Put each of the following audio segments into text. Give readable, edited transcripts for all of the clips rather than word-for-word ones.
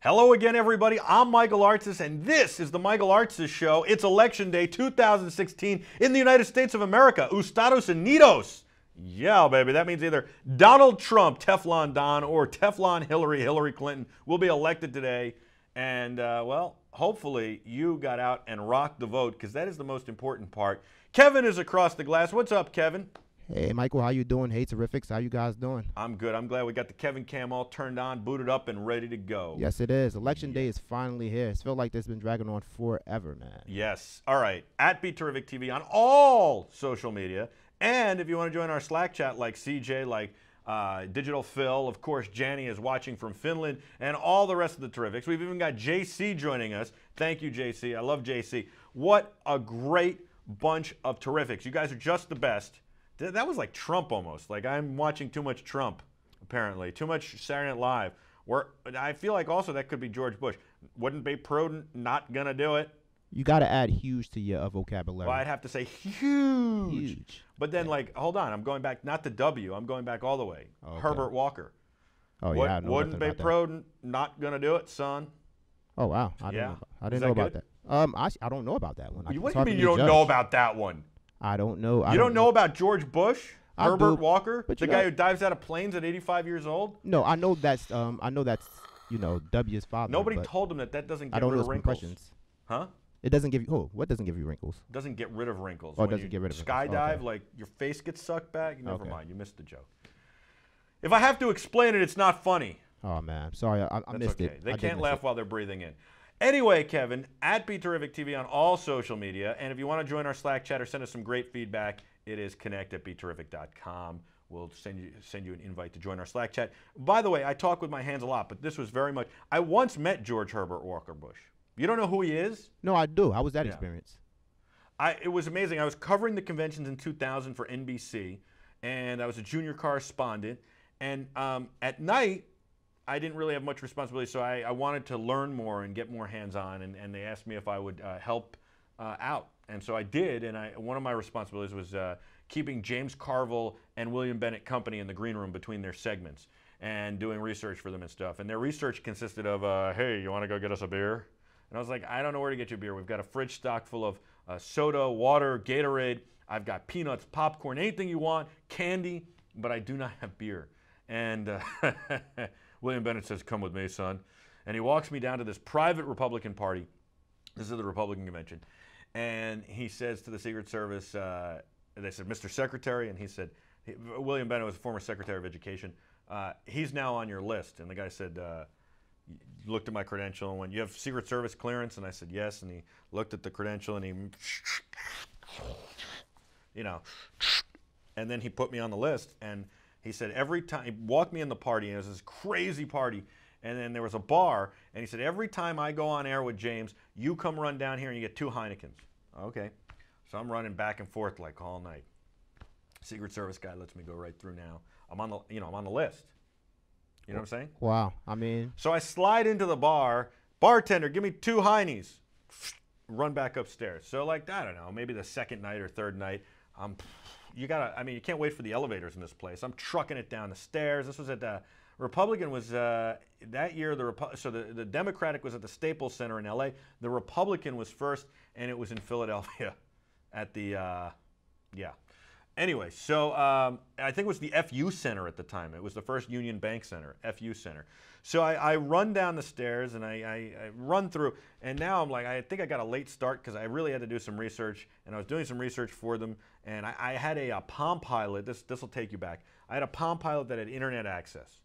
Hello again, everybody. I'm Michael Artsis, and this is the Michael Artsis Show. It's Election Day 2016 in the United States of America. Estados Unidos. Yeah, baby. That means either Donald Trump, Teflon Don, or Teflon Hillary Clinton will be elected today. And, well, hopefully you got out and rocked the vote, because that is the most important part. Kevin is across the glass. What's up, Kevin? Hey, Michael, how you doing? Hey, Terrifics, how you guys doing? I'm good. I'm glad we got the Kevin cam all turned on, booted up, and ready to go. Yes, it is. Election day is finally here. It's felt like it's been dragging on forever, man. Yes. All right. At BeTerrific TV on all social media. And if you want to join our Slack chat like CJ, like Digital Phil, of course, Janny is watching from Finland, and all the rest of the Terrifics. We've even got JC joining us. Thank you, JC. I love JC. What a great bunch of Terrifics. You guys are just the best. That was like Trump almost. Like I'm watching too much Trump, apparently. Too much Saturday Night Live. I feel like also that could be George Bush. Wouldn't be prudent, not going to do it. You got to add huge to your vocabulary. Well, I'd have to say huge. But then, like, hold on. I'm going back, not the W. I'm going back all the way. Okay. Herbert Walker. Oh, yeah. I know wouldn't be prudent, not going to do it, son. Oh, wow. I didn't know about that. I don't know about that one. What do you mean you don't know about that one? I don't know. You don't know about George Bush? Herbert Walker? But the guy who dives out of planes at 85 years old? No, I know that's W's father. Nobody told him that doesn't get rid of wrinkles. Huh? It doesn't give you, what doesn't give you wrinkles? Doesn't get rid of wrinkles. Oh, it doesn't get rid of wrinkles. Skydive, okay. Like your face gets sucked back. Never mind, you missed the joke. If I have to explain it, it's not funny. Oh, man. Sorry, I missed it. They can't laugh while they're breathing in. Anyway, Kevin, at BeTerrific TV on all social media. And if you want to join our Slack chat or send us some great feedback, it is connect@beterrific.com. We'll send you an invite to join our Slack chat. By the way, I talk with my hands a lot, but this was very much, I once met George Herbert Walker Bush. You don't know who he is? No, I do. How was that experience? It was amazing. I was covering the conventions in 2000 for NBC, and I was a junior correspondent. And at night, I didn't really have much responsibility, so I wanted to learn more and get more hands-on, and they asked me if I would help out. And so I did, and one of my responsibilities was keeping James Carville and William Bennett company in the green room between their segments and doing research for them and stuff. And their research consisted of, hey, you want to go get us a beer? And I was like, I don't know where to get you a beer. We've got a fridge stocked full of soda, water, Gatorade. I've got peanuts, popcorn, anything you want, candy, but I do not have beer. And William Bennett says, come with me, son. And he walks me down to this private Republican party. This is the Republican convention. And he says to the Secret Service, they said, Mr. Secretary, and he said, William Bennett was a former Secretary of Education. He's now on your list. And the guy said, looked at my credential and went, you have Secret Service clearance? And I said, yes. And he looked at the credential and he, and then he put me on the list. And he said every time, he walked me in the party, and it was this crazy party, and then there was a bar, and he said, every time I go on air with James, you come run down here and you get 2 Heinekens. Okay. So I'm running back and forth like all night. Secret Service guy lets me go right through now. I'm on the list. You know what I'm saying? Wow. I mean. So I slide into the bar, bartender, give me 2 Heinies. Run back upstairs. So like, I don't know, maybe the second night or third night, you can't wait for the elevators in this place. I'm trucking it down the stairs. This was at the Republican was that year. The Democratic was at the Staples Center in L.A. The Republican was first, and it was in Philadelphia, at the Anyway, so I think it was the FU Center at the time. It was the first Union Bank Center, FU Center. So I run down the stairs and I run through, and now I'm like, I think I got a late start because I really had to do some research, and I was doing some research for them, and I had a Palm Pilot. This will take you back. I had a Palm Pilot that had internet access.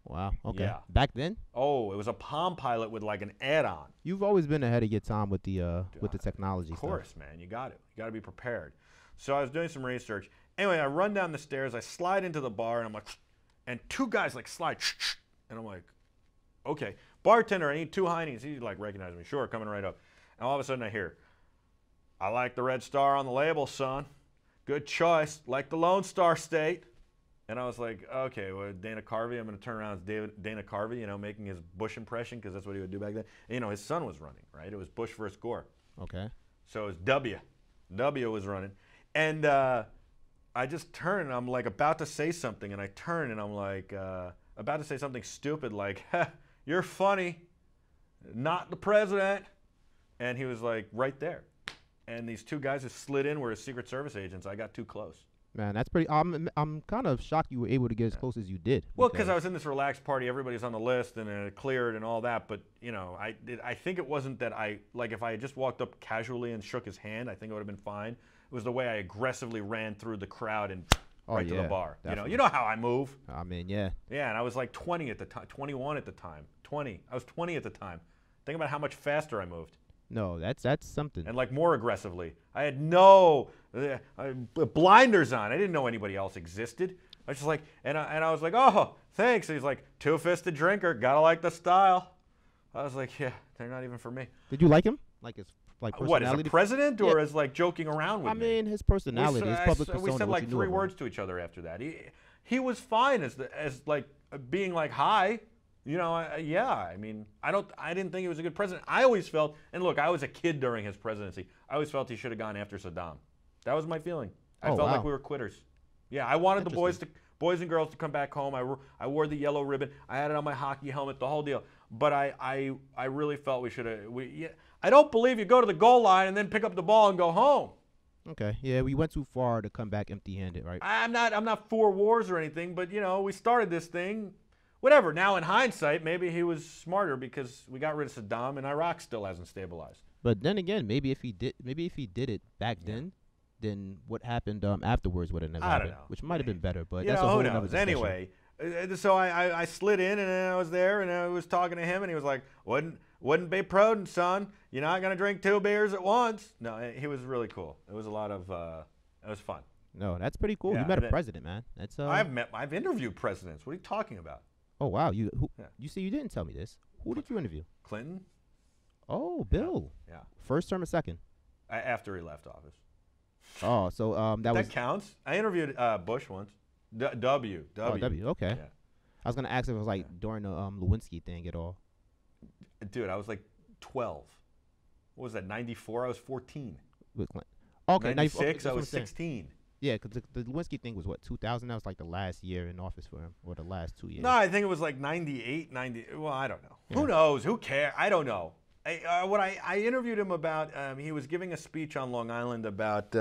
Wow. Okay. Yeah. Back then? Oh, it was a Palm Pilot with like an add-on. You've always been ahead of your time with the technology. Of course, man. You got it. You got to be prepared. So I was doing some research. Anyway, I run down the stairs. I slide into the bar, and I'm like, and 2 guys like slide, and I'm like, okay, bartender, I need 2 Heinies. He like recognized me. Sure, coming right up. And all of a sudden I hear, I like the red star on the label, son. Good choice. Like the Lone Star State. And I was like, okay, well, Dana Carvey, I'm going to turn around as Dana Carvey, making his Bush impression, because that's what he would do back then. And, his son was running, right? It was Bush versus Gore. Okay. So it was W. W was running. And I just turn, and I'm like about to say something, and I turn, and I'm like about to say something stupid like, you're funny, not the president. And he was like right there. And these two guys who slid in were his Secret Service agents. I got too close. Man, that's pretty. I'm kind of shocked you were able to get as close as you did. Well, because I was in this relaxed party, everybody's on the list, and it cleared and all that. But I think it wasn't that if I had just walked up casually and shook his hand, I think it would have been fine. It was the way I aggressively ran through the crowd and right to the bar. Definitely. You know how I move. I mean, yeah. Yeah, and I was like 20 at the time, 21 at the time, 20. I was 20 at the time. Think about how much faster I moved. No, that's something. And like more aggressively. I had no blinders on. I didn't know anybody else existed. I was just like, and I was like, oh, thanks. And he's like, two-fisted drinker, gotta like the style. I was like, yeah, they're not even for me. Did you like him? Like his personality? What, as a president or as like joking around with me? I mean, his personality, his public persona. We said like 3 words to each other after that. He was fine as like being like hi. Yeah. I mean, I didn't think he was a good president. I always felt, and look, I was a kid during his presidency. I always felt he should have gone after Saddam. That was my feeling. I felt like we were quitters. Yeah, I wanted the boys and girls to come back home. I wore the yellow ribbon. I had it on my hockey helmet, the whole deal. But I really felt we should have. I don't believe you go to the goal line and then pick up the ball and go home. Okay, yeah, we went too far to come back empty-handed, right? I'm not for wars or anything, but we started this thing. Whatever. Now, in hindsight, maybe he was smarter because we got rid of Saddam and Iraq still hasn't stabilized. But then again, maybe if he did it back then what happened afterwards would have never happened. I don't know. Which might have been better, but that's a whole who other knows? discussion. Anyway, so I slid in and I was there and I was talking to him and he was like, "Wouldn't be prudent, son. You're not gonna drink 2 beers at once." No, he was really cool. It was a lot of it was fun. No, that's pretty cool. Yeah, you met a president, man. That's I've interviewed presidents. What are you talking about? Oh wow, you see you didn't tell me this. Who did you interview? Clinton. Oh, Bill. Yeah. First term or second? After he left office. Oh, so that counts. I interviewed Bush once. W. Oh, W. Okay. Yeah. I was gonna ask if it was like during the Lewinsky thing at all. Dude, I was like 12. What was that? 94. I was 14. With Clinton. Okay. 96. I was 16. Yeah, because the Lewinsky thing was what, 2000? That was like the last year in office for him, or the last 2 years. No, I think it was like 98, 90. Well, I don't know. Yeah. Who knows? Who cares? I don't know. I interviewed him about, he was giving a speech on Long Island about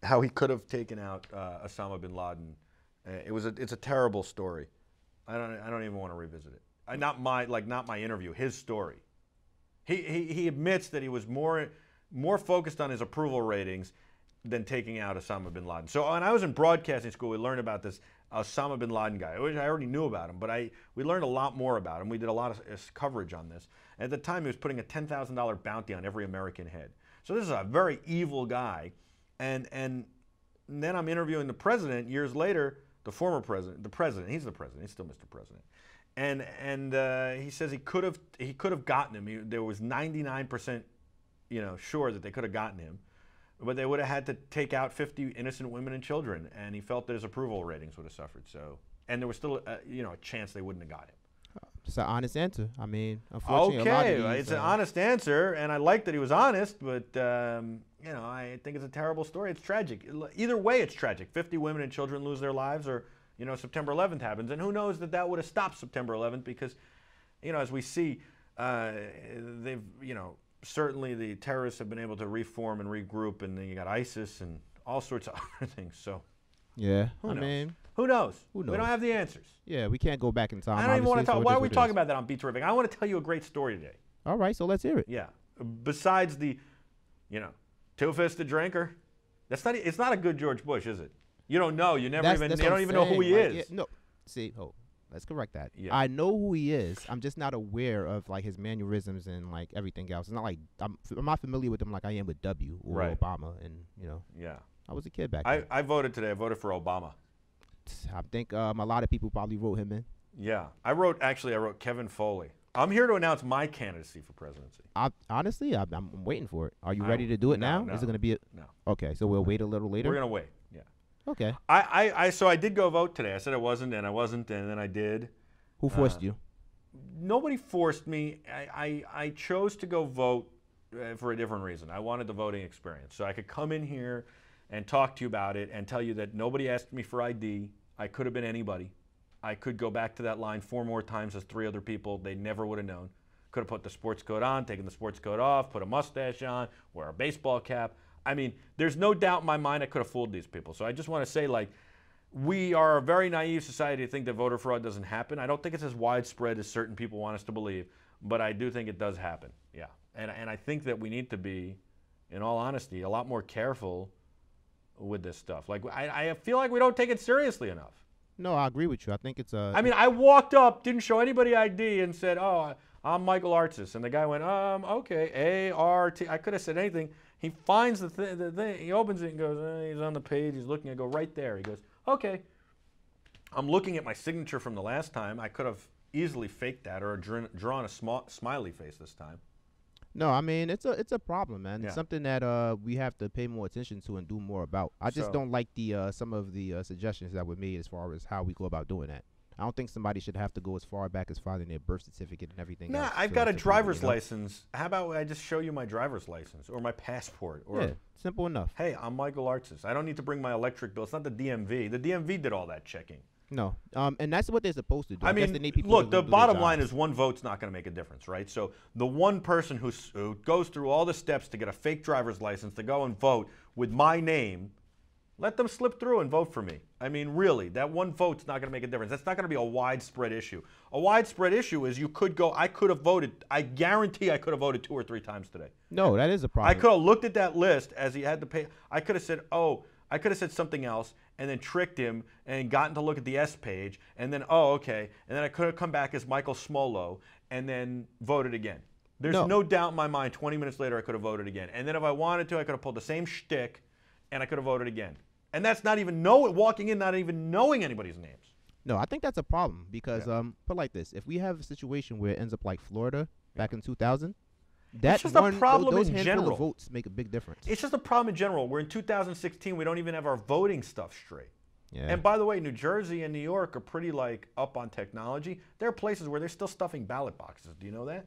how he could have taken out Osama bin Laden. It's a terrible story. I don't even want to revisit it. Not my interview. His story. He admits that he was more focused on his approval ratings than taking out Osama bin Laden. So when I was in broadcasting school, we learned about this Osama bin Laden guy, which I already knew about him, but we learned a lot more about him. We did a lot of coverage on this. At the time, he was putting a $10,000 bounty on every American head. So this is a very evil guy. And then I'm interviewing the president years later, the former president, he's the president, he's still Mr. President. And he says he could have gotten him. There was 99% sure that they could have gotten him. But they would have had to take out 50 innocent women and children, and he felt that his approval ratings would have suffered. So, and there was still, a chance they wouldn't have got him. It's an honest answer. I mean, unfortunately, okay, it's an honest answer, and I like that he was honest. But I think it's a terrible story. It's tragic. Either way, it's tragic. 50 women and children lose their lives, or September 11th happens, and who knows that would have stopped September 11th because, as we see, they've certainly the terrorists have been able to reform and regroup, and then you got ISIS and all sorts of other things. So, yeah, who knows? Who knows? We don't have the answers. Yeah, we can't go back in time. I don't even want to talk. Why are we talking about that on BeTerrific? I want to tell you a great story today. All right, so let's hear it. Yeah. Besides the, two-fisted drinker, it's not a good George Bush, is it? You don't know. You don't even know who he is. Yeah, no. See, let's correct that. Yeah. I know who he is. I'm just not aware of his mannerisms and everything else. It's not like I'm not familiar with him like I am with W or Obama, and Yeah. I was a kid back then. I voted today. I voted for Obama. I think a lot of people probably wrote him in. Yeah. I wrote Kevin Foley. I'm here to announce my candidacy for presidency. Honestly, I'm waiting for it. Are you ready to do it now? No. Is it going to be No. Okay, so we'll wait a little later? We're going to wait. Yeah. Okay. So I did go vote today. I said I wasn't, and then I did. Who forced you? Nobody forced me. I chose to go vote for a different reason. I wanted the voting experience. So I could come in here and talk to you about it and tell you that nobody asked me for ID. I could have been anybody. I could go back to that line 4 more times as 3 other people. They never would have known. Could have put the sports coat on, taken the sports coat off, put a mustache on, wear a baseball cap. I mean, there's no doubt in my mind I could have fooled these people. So I just want to say, like, we are a very naive society to think that voter fraud doesn't happen. I don't think it's as widespread as certain people want us to believe, but I do think it does happen. Yeah, and I think that we need to be, in all honesty, a lot more careful with this stuff. Like, I feel like we don't take it seriously enough. No, I agree with you. I think it's a. I mean, I walked up, didn't show anybody ID, and said, "Oh, I'm Michael Artsis," and the guy went, "Okay, A-R-T." I could have said anything. He finds the thing, he opens it and goes, he's on the page, he's looking. I go, right there. He goes, "Okay." I'm looking at my signature from the last time. I could have easily faked that or drawn a smiley face this time. No, I mean it's a problem, man. Yeah. It's something that we have to pay more attention to and do more about. I just don't like the some of the suggestions that were made as far as how we go about doing that. I don't think somebody should have to go as far back as filing their birth certificate and everything. Nah, I've got a driver's license. How about I just show you my driver's license or my passport? Or, yeah, simple enough. Hey, I'm Michael Artsis. I don't need to bring my electric bill. It's not the DMV. The DMV did all that checking. No, and that's what they're supposed to do. I mean, guess they need people look, to the do their bottom line jobs. is one vote's not going to make a difference, right? So the one person who goes through all the steps to get a fake driver's license to go and vote with my name, let them slip through and vote for me. I mean, really, that one vote's not going to make a difference. That's not going to be a widespread issue. A widespread issue is I could have voted. I guarantee I could have voted 2 or 3 times today. No, that is a problem. I could have looked at that list as he had to pay. I could have said, I could have said something else and then tricked him and gotten to look at the S page and then, okay. And then I could have come back as Michael Smolo and then voted again. There's no doubt in my mind 20 minutes later I could have voted again. And then if I wanted to, I could have pulled the same shtick and I could have voted again. And that's not even walking in, not even knowing anybody's names. No, I think that's a problem because put like this: if we have a situation where it ends up like Florida back in 2000, that's just a problem those in handful general. of votes make a big difference. It's just a problem in general. We're in 2016. We don't even have our voting stuff straight. Yeah. And by the way, New Jersey and New York are pretty like up on technology. There are places where they're still stuffing ballot boxes. Do you know that?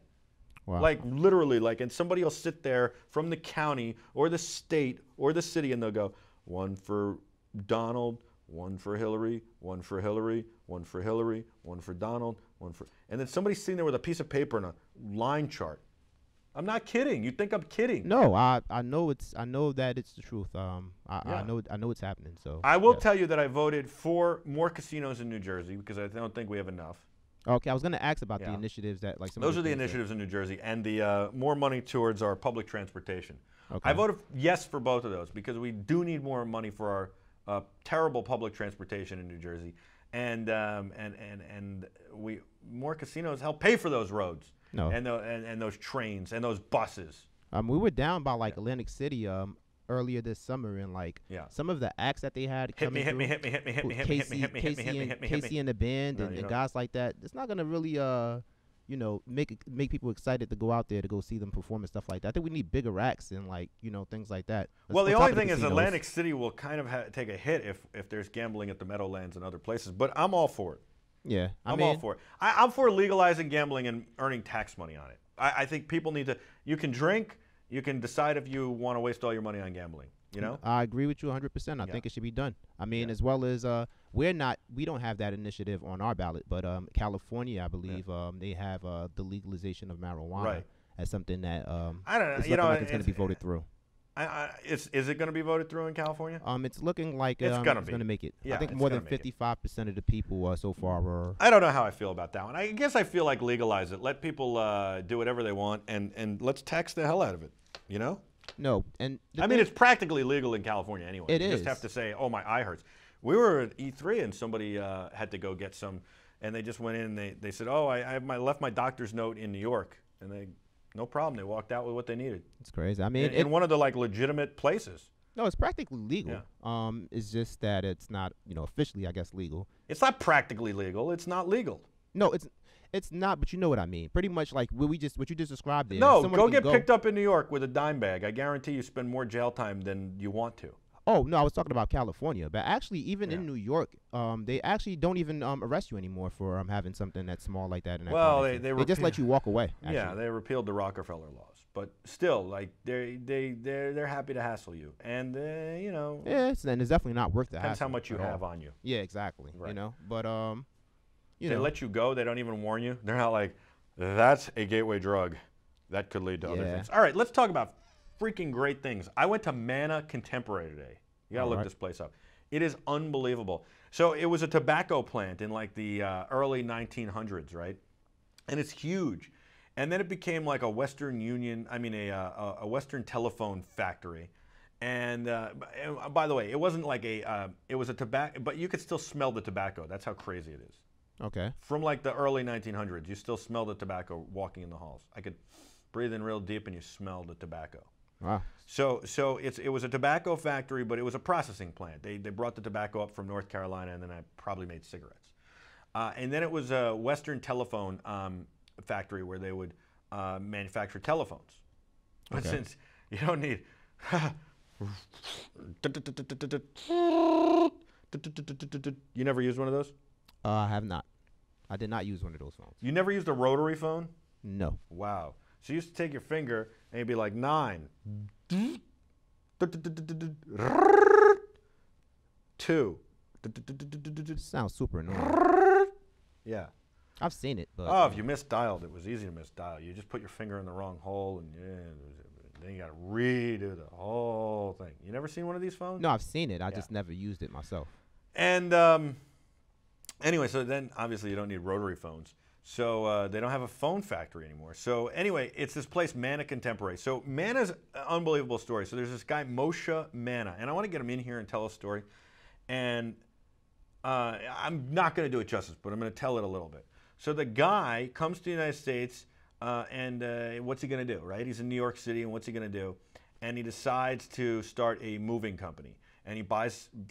Wow. Like literally, like, and somebody will sit there from the county or the state or the city, and they'll go, 1 for Donald, 1 for Hillary, 1 for Hillary, 1 for Hillary, 1 for Donald, 1 for, and then somebody's sitting there with a piece of paper and a line chart. I'm not kidding. You think I'm kidding? No, I know that it's the truth. I know it's happening. So I will tell you that I voted for more casinos in New Jersey because I don't think we have enough. Okay, I was gonna ask about the initiatives that like some those are the initiatives in New Jersey and the more money towards our public transportation. Okay. I voted yes for both of those because we do need more money for our terrible public transportation in New Jersey, and we more casinos help pay for those roads. No. And those trains and those buses. We were down by like Atlantic City earlier this summer, and like some of the acts that they had hit me and the band and guys like that. It's not gonna really make people excited to go out there to go see them perform and stuff like that. I think we need bigger acts and like things like that. Well, the only thing is Atlantic City will kind of take a hit if there's gambling at the Meadowlands and other places. But I'm all for it. Yeah, I'm all for it. I'm for legalizing gambling and earning tax money on it. I think people need to. You can drink. You can decide if you want to waste all your money on gambling. You know. I agree with you 100%. I think it should be done. I mean, as well as we don't have that initiative on our ballot, but California, I believe, they have the legalization of marijuana as something that I don't know. It's looking like it's going to be voted through. Is it going to be voted through in California? It's looking like it's going to make it. Yeah, I think more than 55% of the people so far are. I don't know how I feel about that one. I guess I feel like legalize it. Let people do whatever they want, and let's tax the hell out of it. You know? No, and I mean it's practically legal in California anyway. It you is. Just have to say, "Oh, my eye hurts." We were at E3 and somebody had to go get some, and they just went in. And they said, "Oh, I left my doctor's note in New York," and they. No problem. They walked out with what they needed. It's crazy. I mean, in one of the like legitimate places. No, it's practically legal. Yeah. It's just that it's not, officially, I guess, legal. It's not practically legal. It's not legal. No, it's not. But you know what I mean. Pretty much like what you just described there. No, go get picked up in New York with a dime bag. I guarantee you spend more jail time than you want to. Oh no, I was talking about California, but actually, even in New York, they actually don't even arrest you anymore for having something that's small like that. Well, they just let you walk away. Actually. Yeah, they repealed the Rockefeller laws, but still, like they're happy to hassle you, and Yeah, and it's definitely not worth the hassle. Depends how much you have on you. Yeah, exactly. Right. But They let you go. They don't even warn you. They're not like, that's a gateway drug. That could lead to other things. All right, let's talk about freaking great things. I went to Mana Contemporary today. You got to look this place up. It is unbelievable. So it was a tobacco plant in like the early 1900s, right? And it's huge. And then it became like a Western Union, a Western telephone factory. And by the way, it wasn't like it was a tobacco, but you could still smell the tobacco. That's how crazy it is. Okay. From like the early 1900s, you still smell the tobacco walking in the halls. I could breathe in real deep and you smell the tobacco. Wow. So it was a tobacco factory, but it was a processing plant. They brought the tobacco up from North Carolina, and then I probably made cigarettes. And then it was a Western telephone factory where they would manufacture telephones. But since you don't need... You never used one of those? I have not. I did not use one of those phones. You never used a rotary phone? No. Wow. So you used to take your finger and you'd be like 9, 2. Sounds super annoying. Yeah. I've seen it, but oh, if you misdialed, it was easy to misdial. You just put your finger in the wrong hole, and then you got to redo the whole thing. You never seen one of these phones? No, I've seen it. I just never used it myself. And anyway, so then obviously you don't need rotary phones. So they don't have a phone factory anymore. So anyway, it's this place, Mana Contemporary. So Mana's an unbelievable story. So there's this guy, Moshe Mana, and I want to get him in here and tell a story. And I'm not going to do it justice, but I'm going to tell it a little bit. So the guy comes to the United States, and what's he going to do, right? He's in New York City, and what's he going to do? And he decides to start a moving company. And he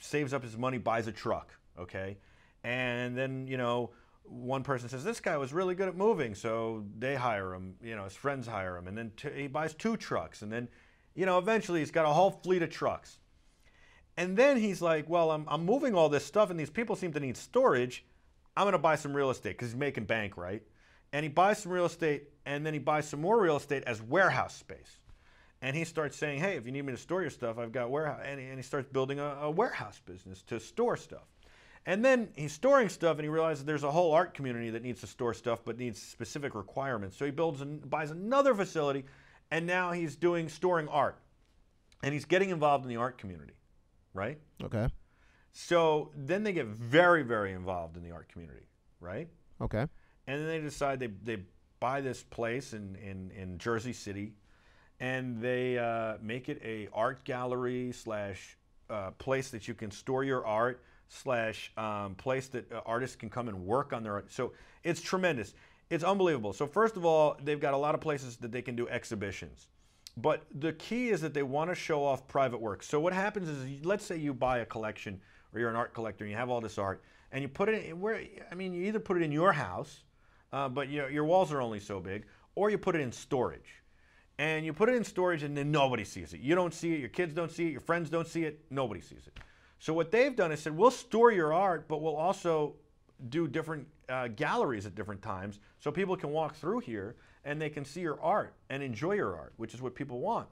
saves up his money, buys a truck, okay? And then, you know, one person says, this guy was really good at moving, so they hire him, you know, his friends hire him, and then he buys 2 trucks, and then, you know, eventually he's got a whole fleet of trucks. And then he's like, well, I'm moving all this stuff, and these people seem to need storage. I'm going to buy some real estate, because he's making bank, right? And he buys some real estate, and then he buys some more real estate as warehouse space. And he starts saying, hey, if you need me to store your stuff, I've got warehouse. And he starts building a warehouse business to store stuff. And then he's storing stuff, and he realizes there's a whole art community that needs to store stuff but needs specific requirements. So he buys another facility, and now he's storing art. And he's getting involved in the art community, right? Okay. So then they get very, very involved in the art community, right? Okay. And then they decide they buy this place in Jersey City, and they make it a art gallery / place that you can store your art / place that artists can come and work on their art. So it's tremendous. It's unbelievable. So first of all, they've got a lot of places that they can do exhibitions. But the key is that they want to show off private work. So what happens is, let's say you buy a collection, or you're an art collector, and you have all this art, and you put it in you either put it in your house, but your walls are only so big, or you put it in storage. And you put it in storage, and then nobody sees it. You don't see it, your kids don't see it, your friends don't see it, nobody sees it. So what they've done is said, we'll store your art, but we'll also do different galleries at different times, so people can walk through here, and they can see your art and enjoy your art, which is what people want.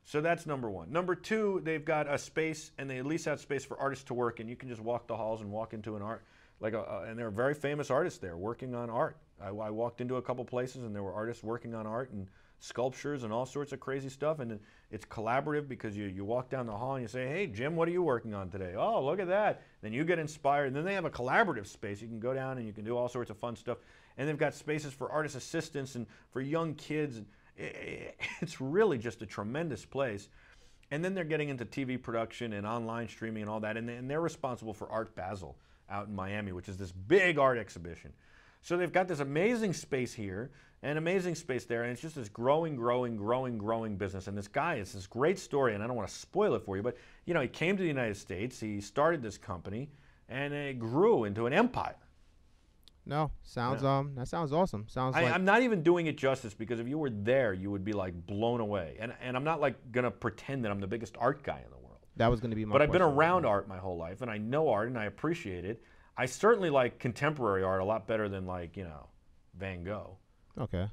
So that's number one. Number two, they've got a space, and they at least have space for artists to work, and you can just walk the halls and walk into an art, and there are very famous artists there working on art. I walked into a couple places, and there were artists working on art and sculptures and all sorts of crazy stuff, and it's collaborative because you walk down the hall and you say, hey, Jim, what are you working on today? Oh, look at that. Then you get inspired, and then they have a collaborative space. You can go down and you can do all sorts of fun stuff, and they've got spaces for artist assistants and for young kids. It's really just a tremendous place. And then they're getting into TV production and online streaming and all that, and they're responsible for Art Basel out in Miami, which is this big art exhibition. So they've got this amazing space here, an amazing space there, and it's just this growing business. And this guy, it's this great story, and I don't want to spoil it for you, but you know, he came to the United States, he started this company, and it grew into an empire. No, sounds that sounds awesome. I'm not even doing it justice, because if you were there, you would be like blown away. And I'm not like gonna pretend that I'm the biggest art guy in the world. That was gonna be my But I've been question. around art my whole life, and I know art, and I appreciate it. I certainly like contemporary art a lot better than, like, you know, Van Gogh. Okay.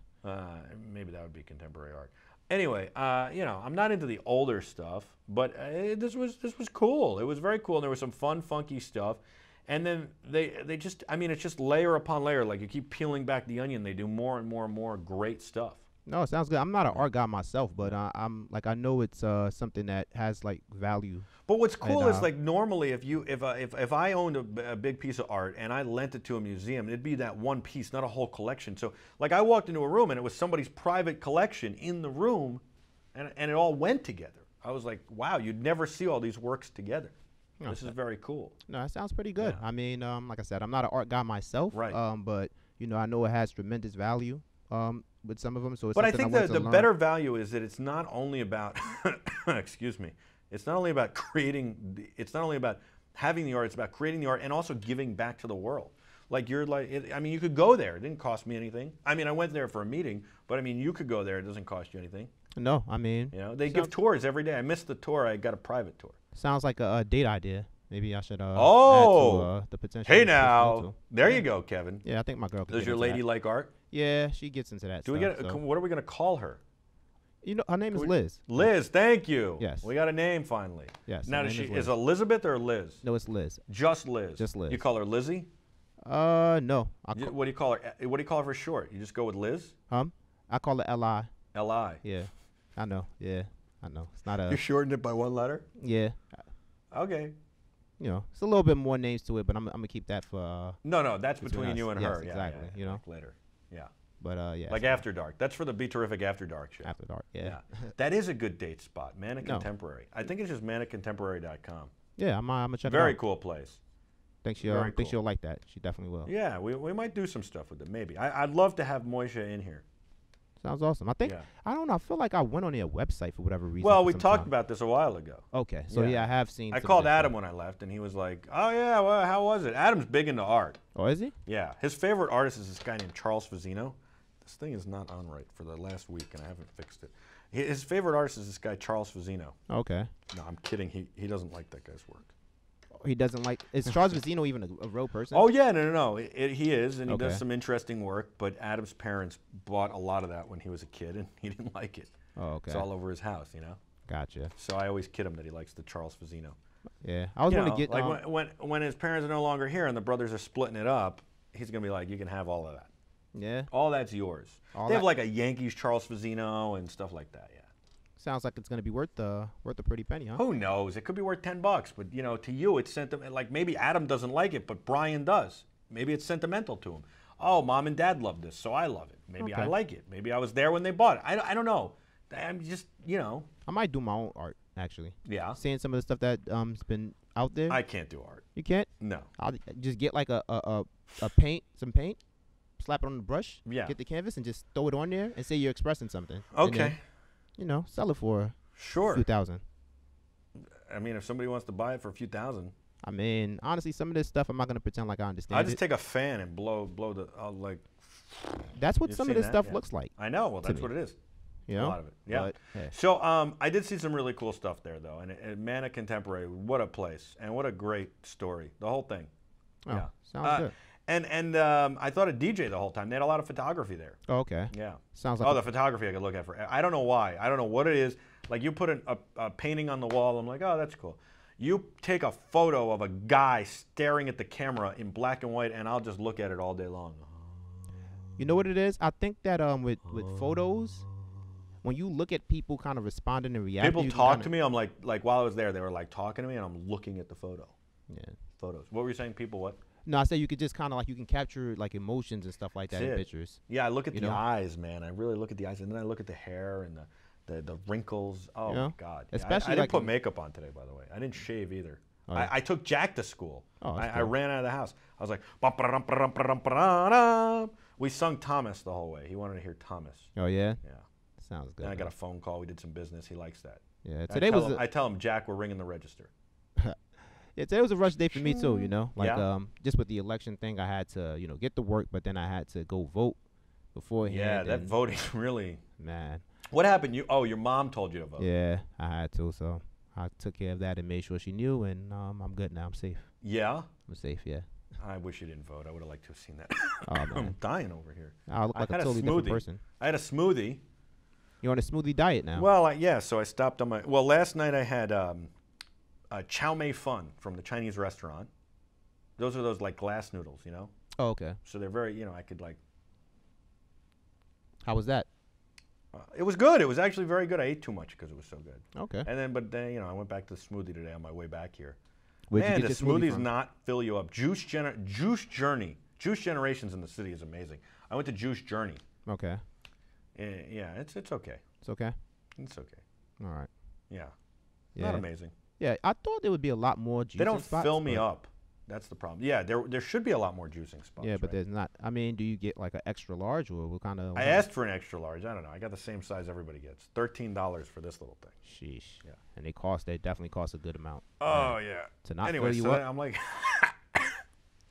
Maybe that would be contemporary art. Anyway, you know, I'm not into the older stuff, but this was cool. It was very cool, and there was some fun, funky stuff. And then they just, I mean, it's just layer upon layer. Like you keep peeling back the onion, they do more and more and more great stuff. No, it sounds good. I'm not an art guy myself, but I'm like I know it's something that has like value. But what's cool is like normally if I owned a big piece of art and I lent it to a museum, it'd be that one piece, not a whole collection. So like I walked into a room and it was somebody's private collection in the room, and it all went together. I was like, wow, you'd never see all these works together. This is very cool. No, that sounds pretty good. Yeah. I mean, like I said, I'm not an art guy myself, right? But you know, I know it has tremendous value. With some of them, so it's but I think the better value is that it's not only about, excuse me, it's not only about creating, it's not only about having the art, it's about creating the art and also giving back to the world. Like you're like, I mean, you could go there. It didn't cost me anything. I mean, I went there for a meeting, but I mean, you could go there. It doesn't cost you anything. No, I mean, you know, they give tours every day. I missed the tour. I got a private tour. Sounds like a date idea. Maybe I should add to, the potential. Hey now, there you go, Kevin. Yeah, I think my girl. Does your lady like art? Yeah, she gets into that. Do we get? What are we gonna call her? You know, her name is Liz. Liz, thank you. Yes. We got a name finally. Yes. Now, is Elizabeth or Liz? No, it's Liz. Just Liz. Just Liz. You call her Lizzie? No. What do you call her? What do you call her for short? You just go with Liz? I call her Li. Li. Yeah, I know. Yeah, I know. It's not a. You shortened it by one letter? Yeah. Okay. You know, it's a little bit more names to it, but I'm gonna keep that for. No, that's between you and her. Yes, exactly. Yeah, you know, like later. Yeah. But yeah. Like After Dark. That's for the BeTerrific After Dark show. After Dark. Yeah. That is a good date spot. Manic Contemporary. I think it's just maniccontemporary.com. Yeah, I'm gonna check it out. Very cool place. Think she'll like that. She definitely will. Yeah, we might do some stuff with it. Maybe. I'd love to have Moisha in here. Sounds awesome. I think I don't know. I feel like I went on their website for whatever reason. Well, we talked about this a while ago. Okay, so yeah, I have seen. I called Adam when I left, and he was like, "Oh yeah, well, how was it?" Adam's big into art. Oh, is he? Yeah, his favorite artist is this guy named Charles Vizino. This thing is not on right for the last week, and I haven't fixed it. His favorite artist is this guy Charles Vizino. Okay. No, I'm kidding. He doesn't like that guy's work. He doesn't like. Is Charles Vizino even a real person? Oh yeah, no. He is, and he does some interesting work. But Adam's parents bought a lot of that when he was a kid, and he didn't like it. Oh, okay. It's all over his house, you know. Gotcha. So I always kid him that he likes the Charles Vizino. Yeah, I was going to get like when his parents are no longer here and the brothers are splitting it up, he's gonna be like, you can have all of that. Yeah. All that's yours. They have like a Yankees Charles Vizino and stuff like that. Yeah. Sounds like it's going to be worth a pretty penny, huh? Who knows? It could be worth $10, but you know, to you, it's sentimental. Like maybe Adam doesn't like it, but Brian does. Maybe it's sentimental to him. Oh, mom and dad love this, so I love it. Maybe I like it. Maybe I was there when they bought it. I don't know. I'm just, you know. I might do my own art actually. Yeah. Seeing some of the stuff that has been out there. I can't do art. You can't? No. I'll just get like a paint, some paint, slap it on the brush. Yeah. Get the canvas and just throw it on there and say you're expressing something. Okay. Then, you know, sell it for a few thousand. I mean, if somebody wants to buy it for a few thousand. I mean, honestly, some of this stuff I'm not gonna pretend like I understand. I just take a fan and blow the like. That's what some of this stuff looks like. I know. Well, that's what it is. You know? A lot of it. Yeah. But, hey. So I did see some really cool stuff there, though, and Manic Contemporary. What a place, and what a great story. The whole thing. Oh, yeah. Sounds good. And I thought of DJ the whole time. They had a lot of photography there. Oh, okay. Yeah. Sounds like. The photography I could look at for. I don't know why. I don't know what it is. Like you put a painting on the wall. I'm like, oh, that's cool. You take a photo of a guy staring at the camera in black and white, and I'll just look at it all day long. You know what it is? I think that with photos, when you look at people kind of responding and reacting, people talk to me. I'm like while I was there, they were like talking to me, and I'm looking at the photo. Yeah. Photos. What were you saying? People what? No, I said you could just kind of like you can capture like emotions and stuff like that in pictures. Yeah, I look at the eyes, man. I really look at the eyes, and then I look at the hair and the wrinkles. Oh my God! Especially I didn't put makeup on today, by the way. I didn't shave either. Oh, yeah. I took Jack to school. Oh, I ran out of the house. I was like, we sung Thomas the whole way. He wanted to hear Thomas. Oh yeah. Yeah. Sounds good. Then I got a phone call. We did some business. He likes that. Yeah. Today I tell him, Jack, we're ringing the register. Yeah, today was a rush day for me too, you know. Like just with the election thing, I had to, get to work, but then I had to go vote beforehand. Yeah, that voting really. Man. What happened? Your mom told you to vote. Yeah, I had to, so I took care of that and made sure she knew, and I'm good now. I'm safe. Yeah. I'm safe. Yeah. I wish you didn't vote. I would have liked to have seen that. Oh, man. I'm dying over here. I look like a totally different person. I had a smoothie. You're on a smoothie diet now. Well, yeah. So I stopped on my. Well, last night I had chow mein fun from the Chinese restaurant. Those are those like glass noodles, you know. Oh, okay. So they're very, you know, I could like. How was that? It was good. It was actually very good. I ate too much because it was so good. Okay. And then, you know, I went back to the smoothie today on my way back here. Where'd Man, you the get your smoothie smoothies from? not fill you up. Juice Journey. Juice Generations in the city is amazing. I went to Juice Journey. Okay. Yeah, it's okay. It's okay. It's okay. All right. Yeah. Yeah. Not amazing. Yeah, I thought there would be a lot more juicing They don't spots, fill me but- up. That's the problem. Yeah, there should be a lot more juicing spots. Yeah, but right? there's not. I mean, do you get like an extra large or what kind of? I asked for an extra large. I don't know. I got the same size everybody gets. $13 for this little thing. Sheesh. Yeah. And they definitely cost a good amount. Oh yeah. To not Anyway, fill you so up. I'm like,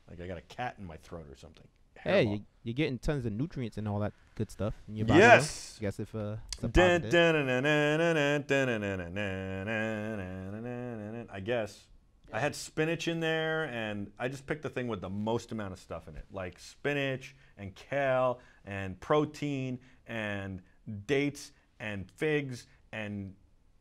like I got a cat in my throat or something. Hey, Hairball. you're getting tons of nutrients and all that good stuff in your body. Yes. Though. Guess if it's a Dun, positive. dun, dun, dun, dun, dun, dun, dun, dun, dun, dun, dun. I guess. I had spinach in there, and I just picked the thing with the most amount of stuff in it, like spinach and kale and protein and dates and figs and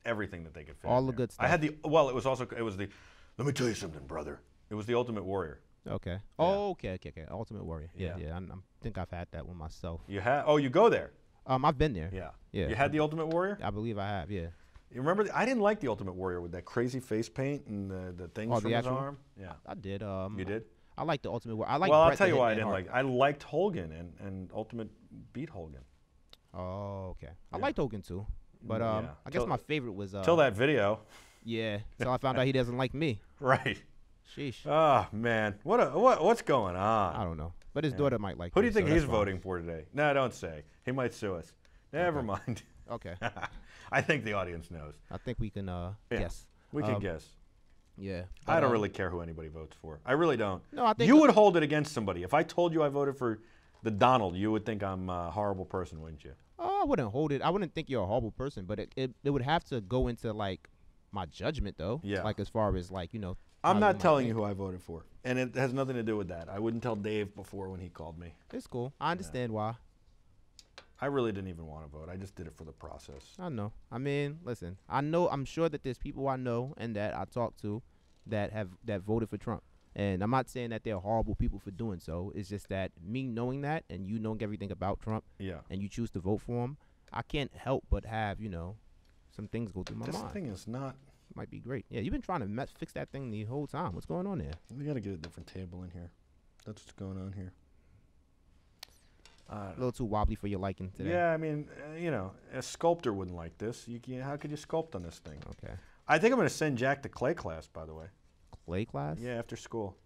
everything that they could fit. All in the there. good I had stuff. it was the. Let me tell you something, brother. It was the Ultimate Warrior. Okay. Oh, okay. Ultimate Warrior. Yeah, Yeah. yeah. I think I've had that one myself. You had? Oh, you go there. I've been there. Yeah. Yeah. You had the Ultimate Warrior? I believe I have. Yeah. You remember? I didn't like the Ultimate Warrior with that crazy face paint and the things Oh, from the his actual- arm. Yeah. I did. You did? I like the Ultimate Warrior. I like. Well, I'll Bret tell the you why I Hitman didn't Hart. like. I liked Hogan, and Ultimate beat Hogan. Oh, okay. I Yeah. liked Hogan too, but Yeah. I guess Till- my favorite was Till that video. Yeah. So I found out he doesn't like me. Right. Sheesh. Oh man, what's going on? I don't know, but his Yeah. daughter might like. Who do you me, think so he's that's fine. voting for today? No, don't say. He might sue us. Never Okay. mind. Okay. I think the audience knows. I think we can guess. We can guess. Yeah. I But, don't really care who anybody votes for. I really don't. No, I think You would hold it against somebody. If I told you I voted for the Donald, you would think I'm a horrible person, wouldn't you? I wouldn't hold it. I wouldn't think you're a horrible person, but it would have to go into like my judgment though. Yeah. Like as far as like I'm how not might telling think. you who I voted for, and it has nothing to do with that. I wouldn't tell Dave before when he called me. It's cool. I understand why. I really didn't even want to vote. I just did it for the process. I know. I mean, listen. I'm sure that there's people I know and that I talk to that voted for Trump. And I'm not saying that they're horrible people for doing so. It's just that me knowing that and you knowing everything about Trump Yeah. and you choose to vote for him, I can't help but have, some things go through my This mind. thing is not. Might be great. Yeah, you've been trying to fix that thing the whole time. What's going on there? We got to get a different table in here. That's what's going on here. A little too wobbly for your liking today. Yeah, I mean, a sculptor wouldn't like this. How could you sculpt on this thing? Okay. I think I'm going to send Jack to clay class, by the way. Clay class? Yeah, after school.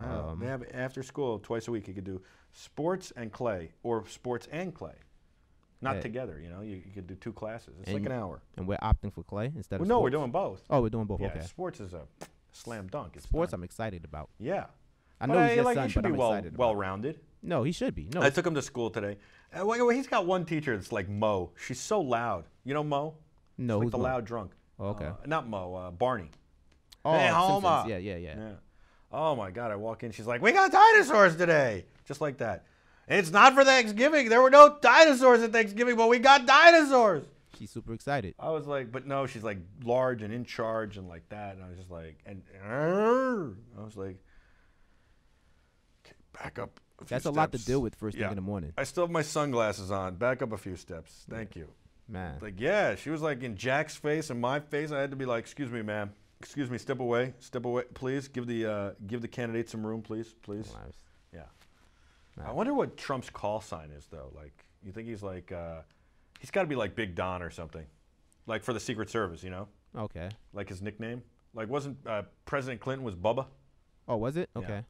They have after school twice a week. You could do sports and clay, or sports and clay, not Yeah. together. You could do 2 classes. It's And like an hour. And we're opting for clay instead Well, of no, we're sports? doing both. Oh, we're doing both. Yeah, Okay. sports is a slam dunk. It's Sports fun. I'm excited about. Yeah. I But know he's your he son, should but be I'm well excited about well it. rounded. No, he should be. No. I took him to school today. He's got one teacher that's like Mo. She's so loud. You know Mo? No, Like who's the Mo? loud drunk. Oh, okay. Not Mo. Barney. Oh, Hey, Simpsons. Homer. Yeah. Yeah. Oh my God! I walk in. She's like, "We got dinosaurs today," just like that. It's not for Thanksgiving. There were no dinosaurs at Thanksgiving, but we got dinosaurs. She's super excited. I was like, but no, she's like large and in charge and like that. And I was just like, I was like, okay, back up. That's a lot to deal with first thing Yeah. in the morning. I still have my sunglasses on. Back up a few steps. Thank you. Man. Like, yeah, she was like in Jack's face and my face. I had to be like, excuse me, ma'am. Excuse me, step away, please. Give the candidate some room, please. Nice. Yeah. Nice. I wonder what Trump's call sign is, though. Like, you think he's like, he's got to be like Big Don or something, like for the Secret Service, Okay. like his nickname. Like, wasn't President Clinton was Bubba? Oh, was it? Yeah. Okay.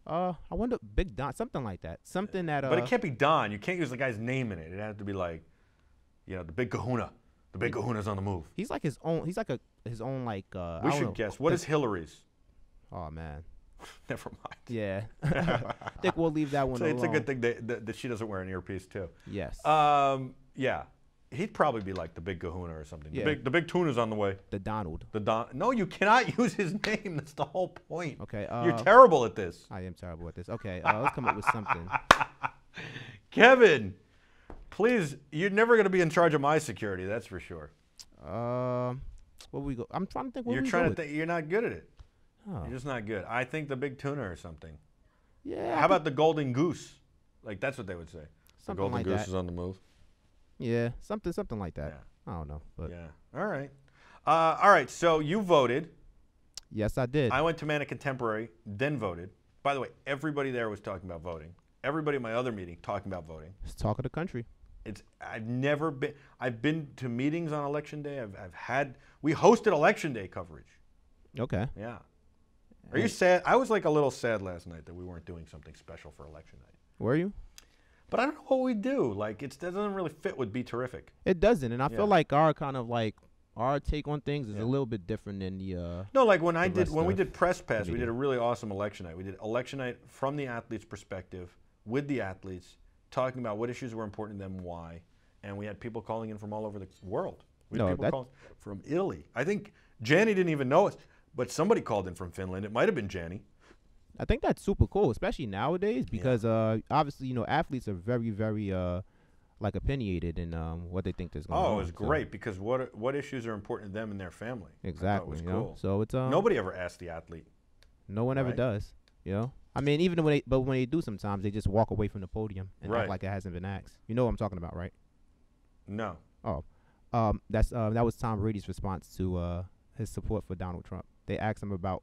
I wonder, Big Don, something like that. Something that. But it can't be Don. You can't use the guy's name in it. It had to be like, the Big Kahuna. The Big Kahuna's on the move. He's like his own. He's like his own like. We I don't should know. guess. What is Hillary's? Oh man. Never mind. Yeah. I think we'll leave that one So alone. it's a good thing that she doesn't wear an earpiece too. Yes. Yeah. He'd probably be like the Big Kahuna or something. Yeah. The big tuna's on the way. the Donald. No, you cannot use his name. That's the whole point. Okay. You're terrible at this. I am terrible at this. Okay. Let's come up with something. Kevin, please, you're never going to be in charge of my security, that's for sure. What we go? I'm trying to think. What You're we trying go to think. You're not good at it. Oh. You're just not good. I think the big tuna or something. Yeah. How about the golden goose? Like, that's what they would say. The something golden like goose that? is on the move. Yeah, something like that. Yeah. I don't know, but Yeah. All right. All right. So you voted. yes, I did. I went to Mana Contemporary, then voted. By the way, everybody there was talking about voting. Everybody at my other meeting talking about voting. It's talk of the country. I've been to meetings on election day. We hosted election day coverage. Okay. Yeah. Are you sad? I was like a little sad last night that we weren't doing something special for election night. Were you? But I don't know what we do. Like, it doesn't really fit with BeTerrific. It doesn't, and I Yeah. feel like our take on things is a little bit different than the. No, like when we of did Press Pass, the we did media. a really awesome election night. We did election night from the athletes' perspective, with the athletes, talking about what issues were important to them, why, and we had people calling in from all over the world. We had No, people calling from Italy. I think Janny didn't even know it, but somebody called in from Finland. It might have been Janny. I think that's super cool, especially nowadays, because obviously athletes are very, very like opinionated in what they think is going on. Oh, it was great because what issues are important to them and their family. Exactly. I thought it was cool. So it's Nobody ever asked the athlete. no one ever right? does. I mean, even when they do, sometimes they just walk away from the podium and Right. act like it hasn't been asked. You know what I'm talking about, right? No. Oh, that was Tom Brady's response to his support for Donald Trump. They asked him about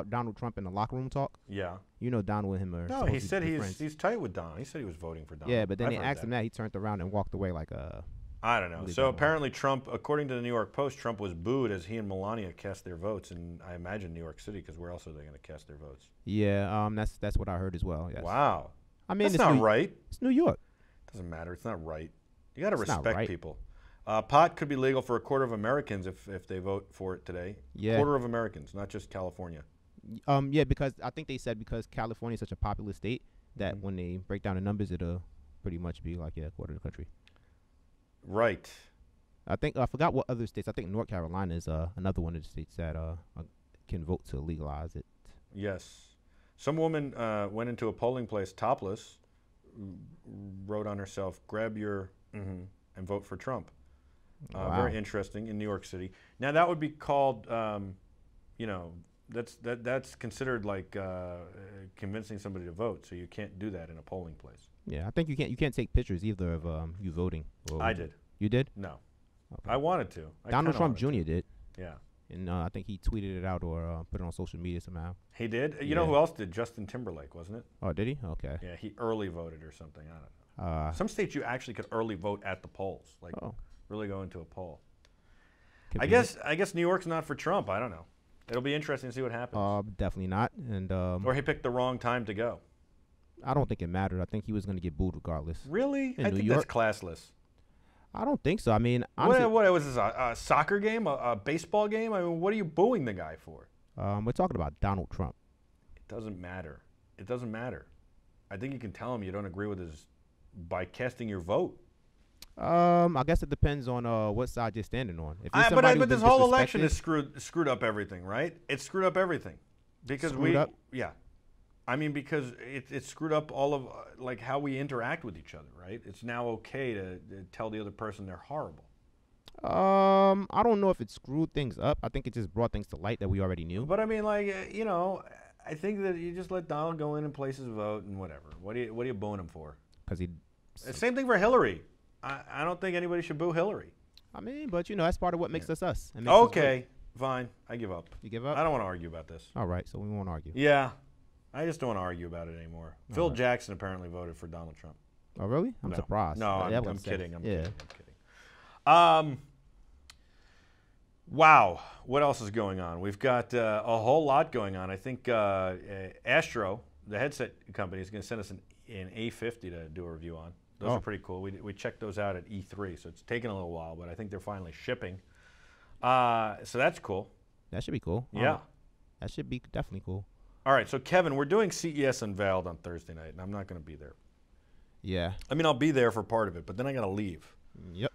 Donald Trump in the locker room talk. Yeah. Donald and him are. No, he supposed to said be friends. he's tight with Donald. He said he was voting for Donald. Yeah, but then I've they heard asked him that. He turned around and walked away like a. I don't know. Really So don't know. apparently Trump, according to the New York Post, Trump was booed as he and Melania cast their votes, and I imagine New York City, because where else are they going to cast their votes? Yeah, that's what I heard as well. Yes. Wow. I mean, That's it's not New, right. It's New York. Doesn't matter. It's not right. You got to It's not respect right. people. Pot could be legal for a quarter of Americans if they vote for it today. Yeah. Quarter of Americans, not just California. Yeah, because I think they said because California is such a populous state that when they break down the numbers, it'll pretty much be like a quarter of the country. Right. I think I forgot what other states. I think North Carolina is another one of the states that can vote to legalize it. Yes. Some woman went into a polling place topless, wrote on herself, "Grab your and vote for Trump." Wow. Very interesting in New York City. Now that would be called, that's considered like convincing somebody to vote. So you can't do that in a polling place. Yeah, I think you can't take pictures either of you voting. I did. You did? No, Okay. I wanted to. Donald Trump Jr. did, Yeah, and I think he tweeted it out or put it on social media somehow. he did. You know Yeah. who else did? Justin Timberlake, wasn't it? Oh, did he? Okay. Yeah, he early voted or something. I don't know. Some states you actually could early vote at the polls, like really go into a poll. I guess New York's not for Trump. I don't know. It'll be interesting to see what happens. Definitely not. And Or he picked the wrong time to go. I don't think it mattered. I think he was going to get booed regardless. Really? In I New think York? that's classless. I don't think so. I mean, honestly, What was this? A soccer game? A baseball game? I mean, what are you booing the guy for? we're talking about Donald Trump. It doesn't matter. It doesn't matter. I think you can tell him you don't agree with his by casting your vote. I guess it depends on what side you're standing on. If you're But somebody who's this been whole election disrespected- is screwed up everything, right? It screwed up everything because Screwed up? yeah. I mean, because it screwed up all of like how we interact with each other, right? It's now okay to tell the other person they're horrible. I don't know if it screwed things up. I think it just brought things to light that we already knew. But I mean, like I think that you just let Donald go in and place his vote and whatever. What are you booing him for? Because he. Same thing for Hillary. I don't think anybody should boo Hillary. I mean, but that's part of what makes us us. And makes us Okay, fine. I give up. You give up? I don't want to argue about this. All right, so we won't argue. Yeah, I just don't want to argue about it anymore. Phil Jackson apparently voted for Donald Trump. Oh, really? I'm No. surprised. No, That I'm would say- kidding. I'm yeah. kidding. Wow. What else is going on? We've got a whole lot going on. I think Astro, the headset company, is going to send us an A50 to do a review on. Those are pretty cool. We checked those out at E3, so it's taken a little while, but I think they're finally shipping. So that's cool. That should be cool. Yeah. That should be definitely cool. All right, so Kevin, we're doing CES Unveiled on Thursday night, and I'm not going to be there. Yeah. I mean, I'll be there for part of it, but then I got to leave. Yep.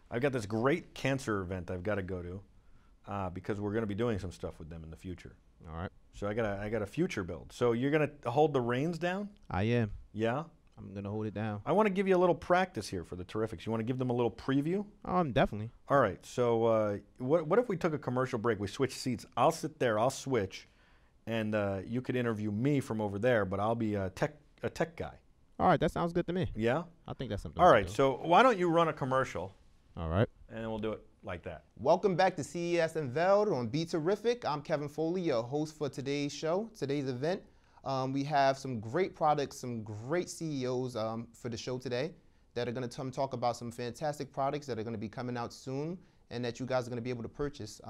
I've got this great cancer event I've got to go to because we're going to be doing some stuff with them in the future. All right. So I got a future build. So you're going to hold the reins down? I am. Yeah? I'm going to hold it down. I want to give you a little practice here for the Terrifics. You want to give them a little preview? Definitely. All right. So what if we took a commercial break? We switch seats. I'll sit there. I'll switch. and you could interview me from over there, but I'll be a tech guy. All right, that sounds good to me. Yeah? I think that's something. All right, so why don't you run a commercial? All right. And then we'll do it like that. Welcome back to CES Unveiled on BeTerrific. I'm Kevin Foley, your host for today's show, today's event. We have some great products, some great CEOs for the show today that are going to talk about some fantastic products that are going to be coming out soon and that you guys are going to be able to purchase.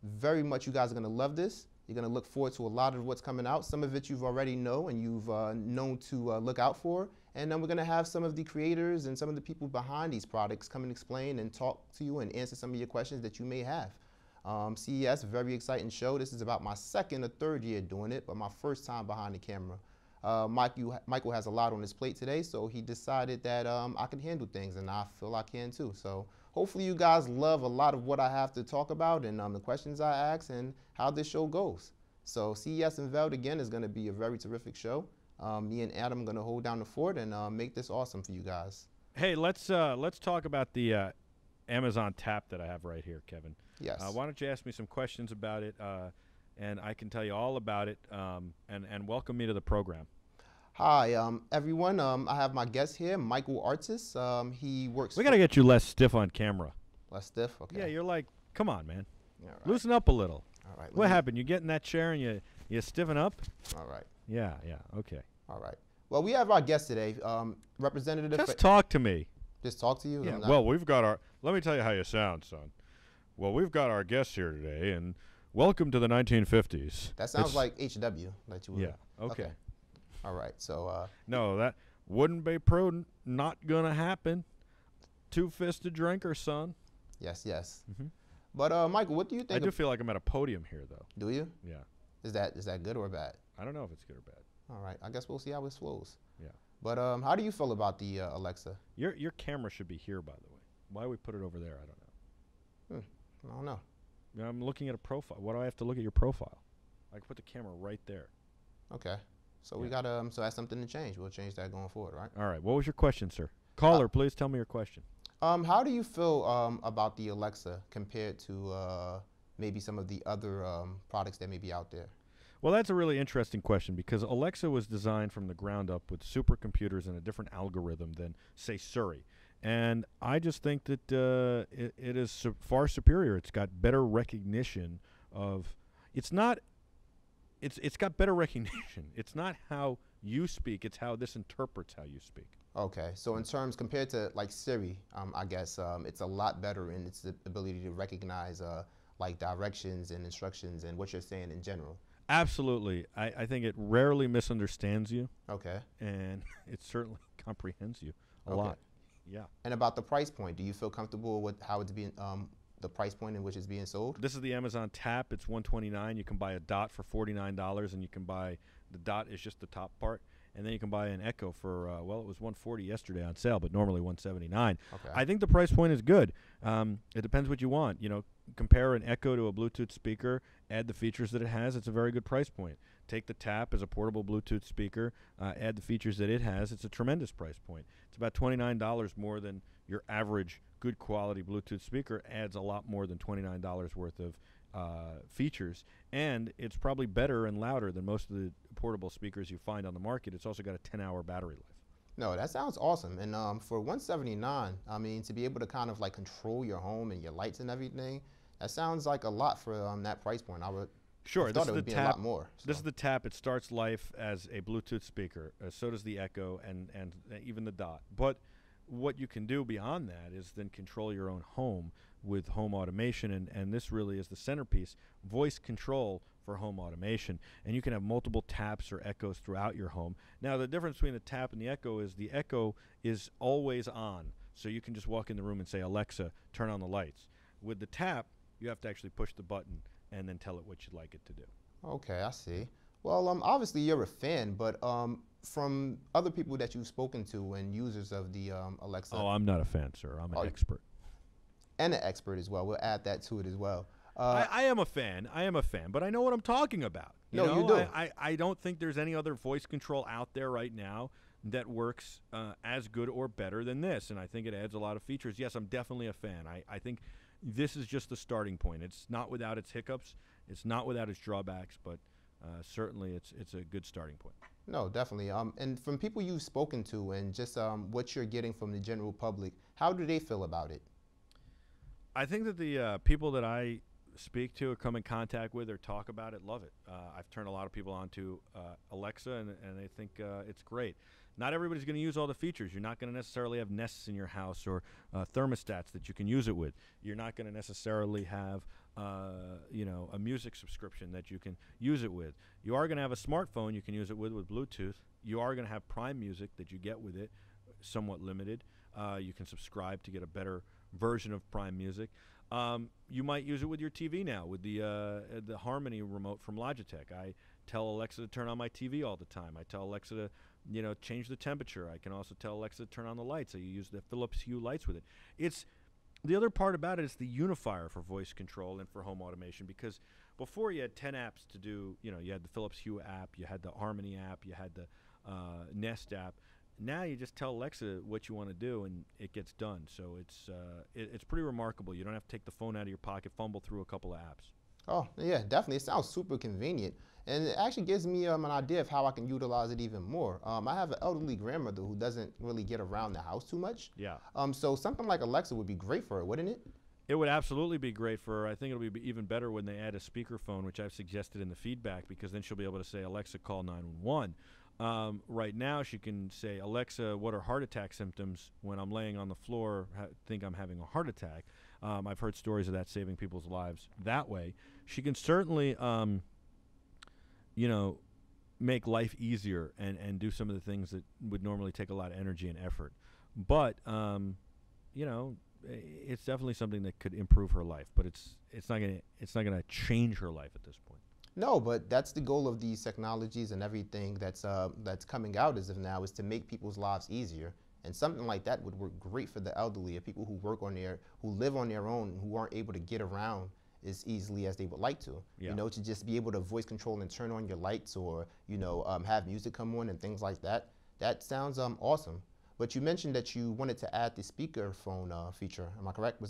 Very much you guys are going to love this. You're going to look forward to a lot of what's coming out. Some of it you've already know and you've known to look out for. And then we're going to have some of the creators and some of the people behind these products come and explain and talk to you and answer some of your questions that you may have. CES, very exciting show. This is about my second or third year doing it, but my first time behind the camera. Michael has a lot on his plate today, so he decided that I can handle things, and I feel I can too. So hopefully you guys love a lot of what I have to talk about and the questions I ask and how this show goes. So CES Unveiled, again, is going to be a very terrific show. Me and Adam are going to hold down the fort and make this awesome for you guys. Hey, let's talk about the Amazon Tap that I have right here, Kevin. Yes. Why don't you ask me some questions about it, and I can tell you all about it, and welcome me to the program. Hi, everyone. I have my guest here, Michael Artsis. He works. We got to get you less stiff on camera. Less stiff? Okay. Yeah, you're like, come on, man. All right. Loosen up a little. All right. What happened? You get in that chair and you stiffen up? All right. Yeah, okay. All right. Well, we have our guest today, Representative. Just talk to me. Just talk to you? Yeah, well, we've got our, let me tell you how you sound, son. Well, we've got our guest here today, and welcome to the 1950s. That sounds like HW. That you would. Yeah, okay. All right, so. No, that wouldn't be prudent. Not going to happen. Two-fisted drinker, son. Yes, yes. Mm-hmm. But, Michael, what do you think? I do feel like I'm at a podium here, though. Do you? Yeah. Is that good or bad? I don't know if it's good or bad. All right, I guess we'll see how it flows. Yeah. But how do you feel about the Alexa? Your camera should be here, by the way. Why we put it over there, I don't know. I don't know. I'm looking at a profile. Why do I have to look at your profile? I can put the camera right there. Okay. So we got so that's something to change. We'll change that going forward, right? All right. What was your question, sir? Caller, please tell me your question. How do you feel about the Alexa compared to maybe some of the other products that may be out there? Well, that's a really interesting question because Alexa was designed from the ground up with supercomputers and a different algorithm than, say, Siri. And I just think that it is far superior. It's got better recognition of, it's got better recognition. It's not how you speak, it's how this interprets how you speak. Okay, so in terms, compared to like Siri, I guess it's a lot better in its ability to recognize like directions and instructions and what you're saying in general. Absolutely. I think it rarely misunderstands you. Okay. And it certainly comprehends you a lot. Yeah. And about the price point, do you feel comfortable with how it's being, the price point in which it's being sold? This is the Amazon Tap. It's $129. You can buy a Dot for $49, and you can buy, the Dot is just the top part. And then you can buy an Echo for, well, it was $140 yesterday on sale, but normally $179. Okay. I think the price point is good. It depends what you want. You know, compare an Echo to a Bluetooth speaker, add the features that it has. It's a very good price point. Take the Tap as a portable Bluetooth speaker, add the features that it has. It's a tremendous price point. It's about $29 more than your average good quality Bluetooth speaker. Adds a lot more than $29 worth of features, and it's probably better and louder than most of the portable speakers you find on the market. It's also got a 10-hour battery life. No, that sounds awesome. And for $179, I mean, to be able to kind of like control your home and your lights and everything, that sounds like a lot for that price point. I thought it would be a lot more. So. This is the Tap. It starts life as a Bluetooth speaker. So does the Echo and even the Dot. But what you can do beyond that is then control your own home with home automation, and this really is the centerpiece, voice control for home automation. And you can have multiple Taps or Echoes throughout your home. Now, the difference between the Tap and the Echo is always on. So you can just walk in the room and say, Alexa, turn on the lights. With the Tap, you have to actually push the button and then tell it what you'd like it to do. Okay, I see. Well, obviously you're a fan, but from other people that you've spoken to and users of the Alexa. Oh, I'm not a fan, sir. I'm an expert. And an expert as well. We'll add that to it as well. I am a fan. But I know what I'm talking about. You do. I don't think there's any other voice control out there right now that works as good or better than this, and I think it adds a lot of features. Yes, I'm definitely a fan. I think this is just the starting point. It's not without its hiccups. It's not without its drawbacks, but certainly it's a good starting point. No, definitely. And from people you've spoken to and just what you're getting from the general public, how do they feel about it? I think that the people that I speak to or come in contact with or talk about it love it. I've turned a lot of people onto Alexa, and they think it's great. Not everybody's going to use all the features. You're not going to necessarily have Nests in your house or thermostats that you can use it with. You're not going to necessarily have a music subscription that you can use it with. You are going to have a smartphone you can use it with Bluetooth. You are going to have Prime Music that you get with it, somewhat limited. You can subscribe to get a better version of Prime Music. You might use it with your TV now with the Harmony remote from Logitech. I tell Alexa to turn on my TV all the time. I tell Alexa to change the temperature. I can also tell Alexa to turn on the lights. I use the Philips Hue lights with it. It's the other part about it is the unifier for voice control and for home automation, because before you had 10 apps to do, you had the Philips Hue app, you had the Harmony app, you had the Nest app. Now you just tell Alexa what you want to do, and it gets done. So it's pretty remarkable. You don't have to take the phone out of your pocket, fumble through a couple of apps. Oh, yeah, definitely. It sounds super convenient. And it actually gives me an idea of how I can utilize it even more. I have an elderly grandmother who doesn't really get around the house too much. Yeah. So something like Alexa would be great for her, wouldn't it? It would absolutely be great for her. I think it'll be even better when they add a speakerphone, which I've suggested in the feedback, because then she'll be able to say, Alexa, call 911. Right now, she can say, Alexa, what are heart attack symptoms when I'm laying on the floor, think I'm having a heart attack. I've heard stories of that saving people's lives that way. She can certainly, make life easier and do some of the things that would normally take a lot of energy and effort. But, it's definitely something that could improve her life. But it's not gonna change her life at this point. No, but that's the goal of these technologies and everything that's coming out as of now, is to make people's lives easier. And something like that would work great for the elderly, or people who who live on their own, who aren't able to get around as easily as they would like to. Yeah. To just be able to voice control and turn on your lights, or have music come on and things like that. That sounds awesome. But you mentioned that you wanted to add the speakerphone feature. Am I correct?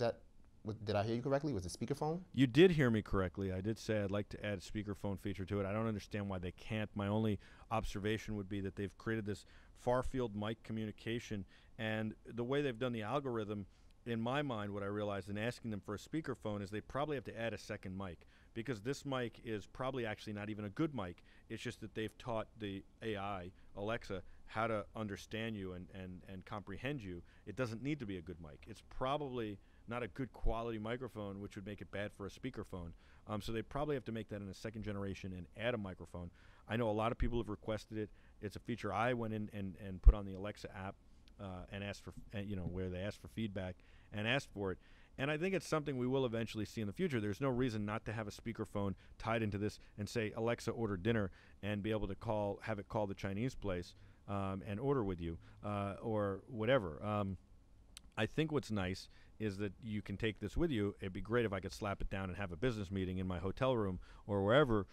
Did I hear you correctly? Was it speakerphone? You did hear me correctly. I did say I'd like to add a speakerphone feature to it. I don't understand why they can't. My only observation would be that they've created this far-field mic communication, and the way they've done the algorithm, in my mind, what I realized in asking them for a speakerphone is they probably have to add a second mic, because this mic is probably actually not even a good mic. It's just that they've taught the AI, Alexa, how to understand you and comprehend you. It doesn't need to be a good mic. It's probably not a good quality microphone, which would make it bad for a speakerphone. So they probably have to make that in a second generation and add a microphone. I know a lot of people have requested it. It's a feature I went in and put on the Alexa app and asked for, where they asked for feedback and asked for it. And I think it's something we will eventually see in the future. There's no reason not to have a speakerphone tied into this and say, Alexa, order dinner, and be able to have it call the Chinese place and order with you or whatever. I think what's nice is that you can take this with you. It'd be great if I could slap it down and have a business meeting in my hotel room or wherever,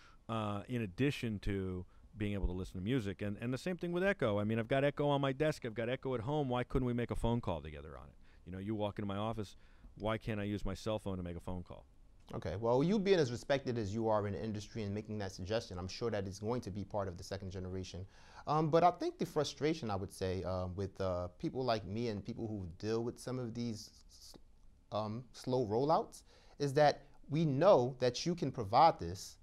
in addition to being able to listen to music. And the same thing with Echo. I mean, I've got Echo on my desk. I've got Echo at home. Why couldn't we make a phone call together on it? You walk into my office. Why can't I use my cell phone to make a phone call? Okay, well, you being as respected as you are in the industry and making that suggestion, I'm sure that it's going to be part of the second generation. But I think the frustration, I would say, with people like me and people who deal with some of these slow rollouts, is that we know that you can provide this.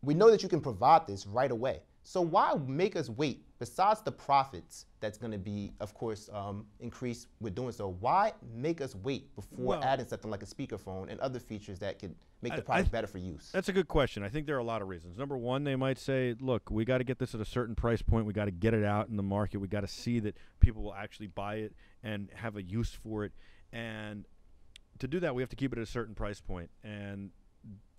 We know that you can provide this right away. So why make us wait? Besides the profits that's going to be, of course, increased with doing so, why make us wait before adding something like a speakerphone and other features that could make the product better for use? That's a good question. I think there are a lot of reasons. Number one, they might say, look, we got to get this at a certain price point. We got to get it out in the market. We got to see that people will actually buy it and have a use for it. And to do that, we have to keep it at a certain price point. And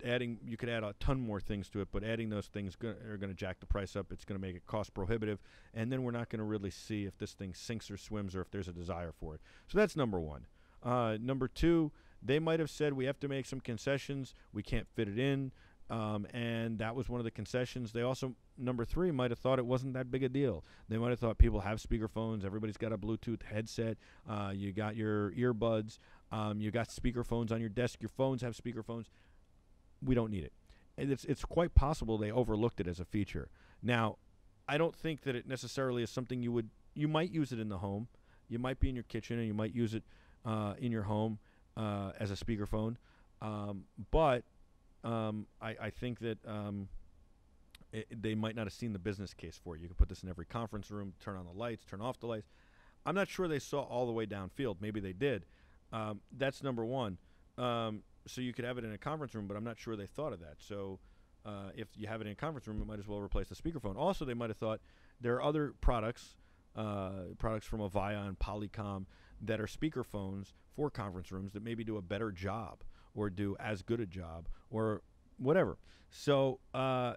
you could add a ton more things to it, but adding those things are going to jack the price up. It's going to make it cost prohibitive, and then we're not going to really see if this thing sinks or swims or if there's a desire for it. So that's number one. Number two, they might have said we have to make some concessions. We can't fit it in, and that was one of the concessions. They also, number three, might have thought it wasn't that big a deal. They might have thought people have speakerphones. Everybody's got a Bluetooth headset. You got your earbuds. You got speakerphones on your desk. Your phones have speakerphones. We don't need it. it's quite possible they overlooked it as a feature. Now, I don't think that it necessarily is something you might use it in the home. You might be in your kitchen and you might use it in your home as a speakerphone. But I think that they might not have seen the business case for it. You can put this in every conference room, turn on the lights, turn off the lights. I'm not sure they saw all the way downfield. Maybe they did. That's number one. So you could have it in a conference room, but I'm not sure they thought of that. So if you have it in a conference room, it might as well replace the speakerphone. Also, they might have thought there are other products from Avaya and Polycom that are speakerphones for conference rooms that maybe do a better job or do as good a job or whatever. So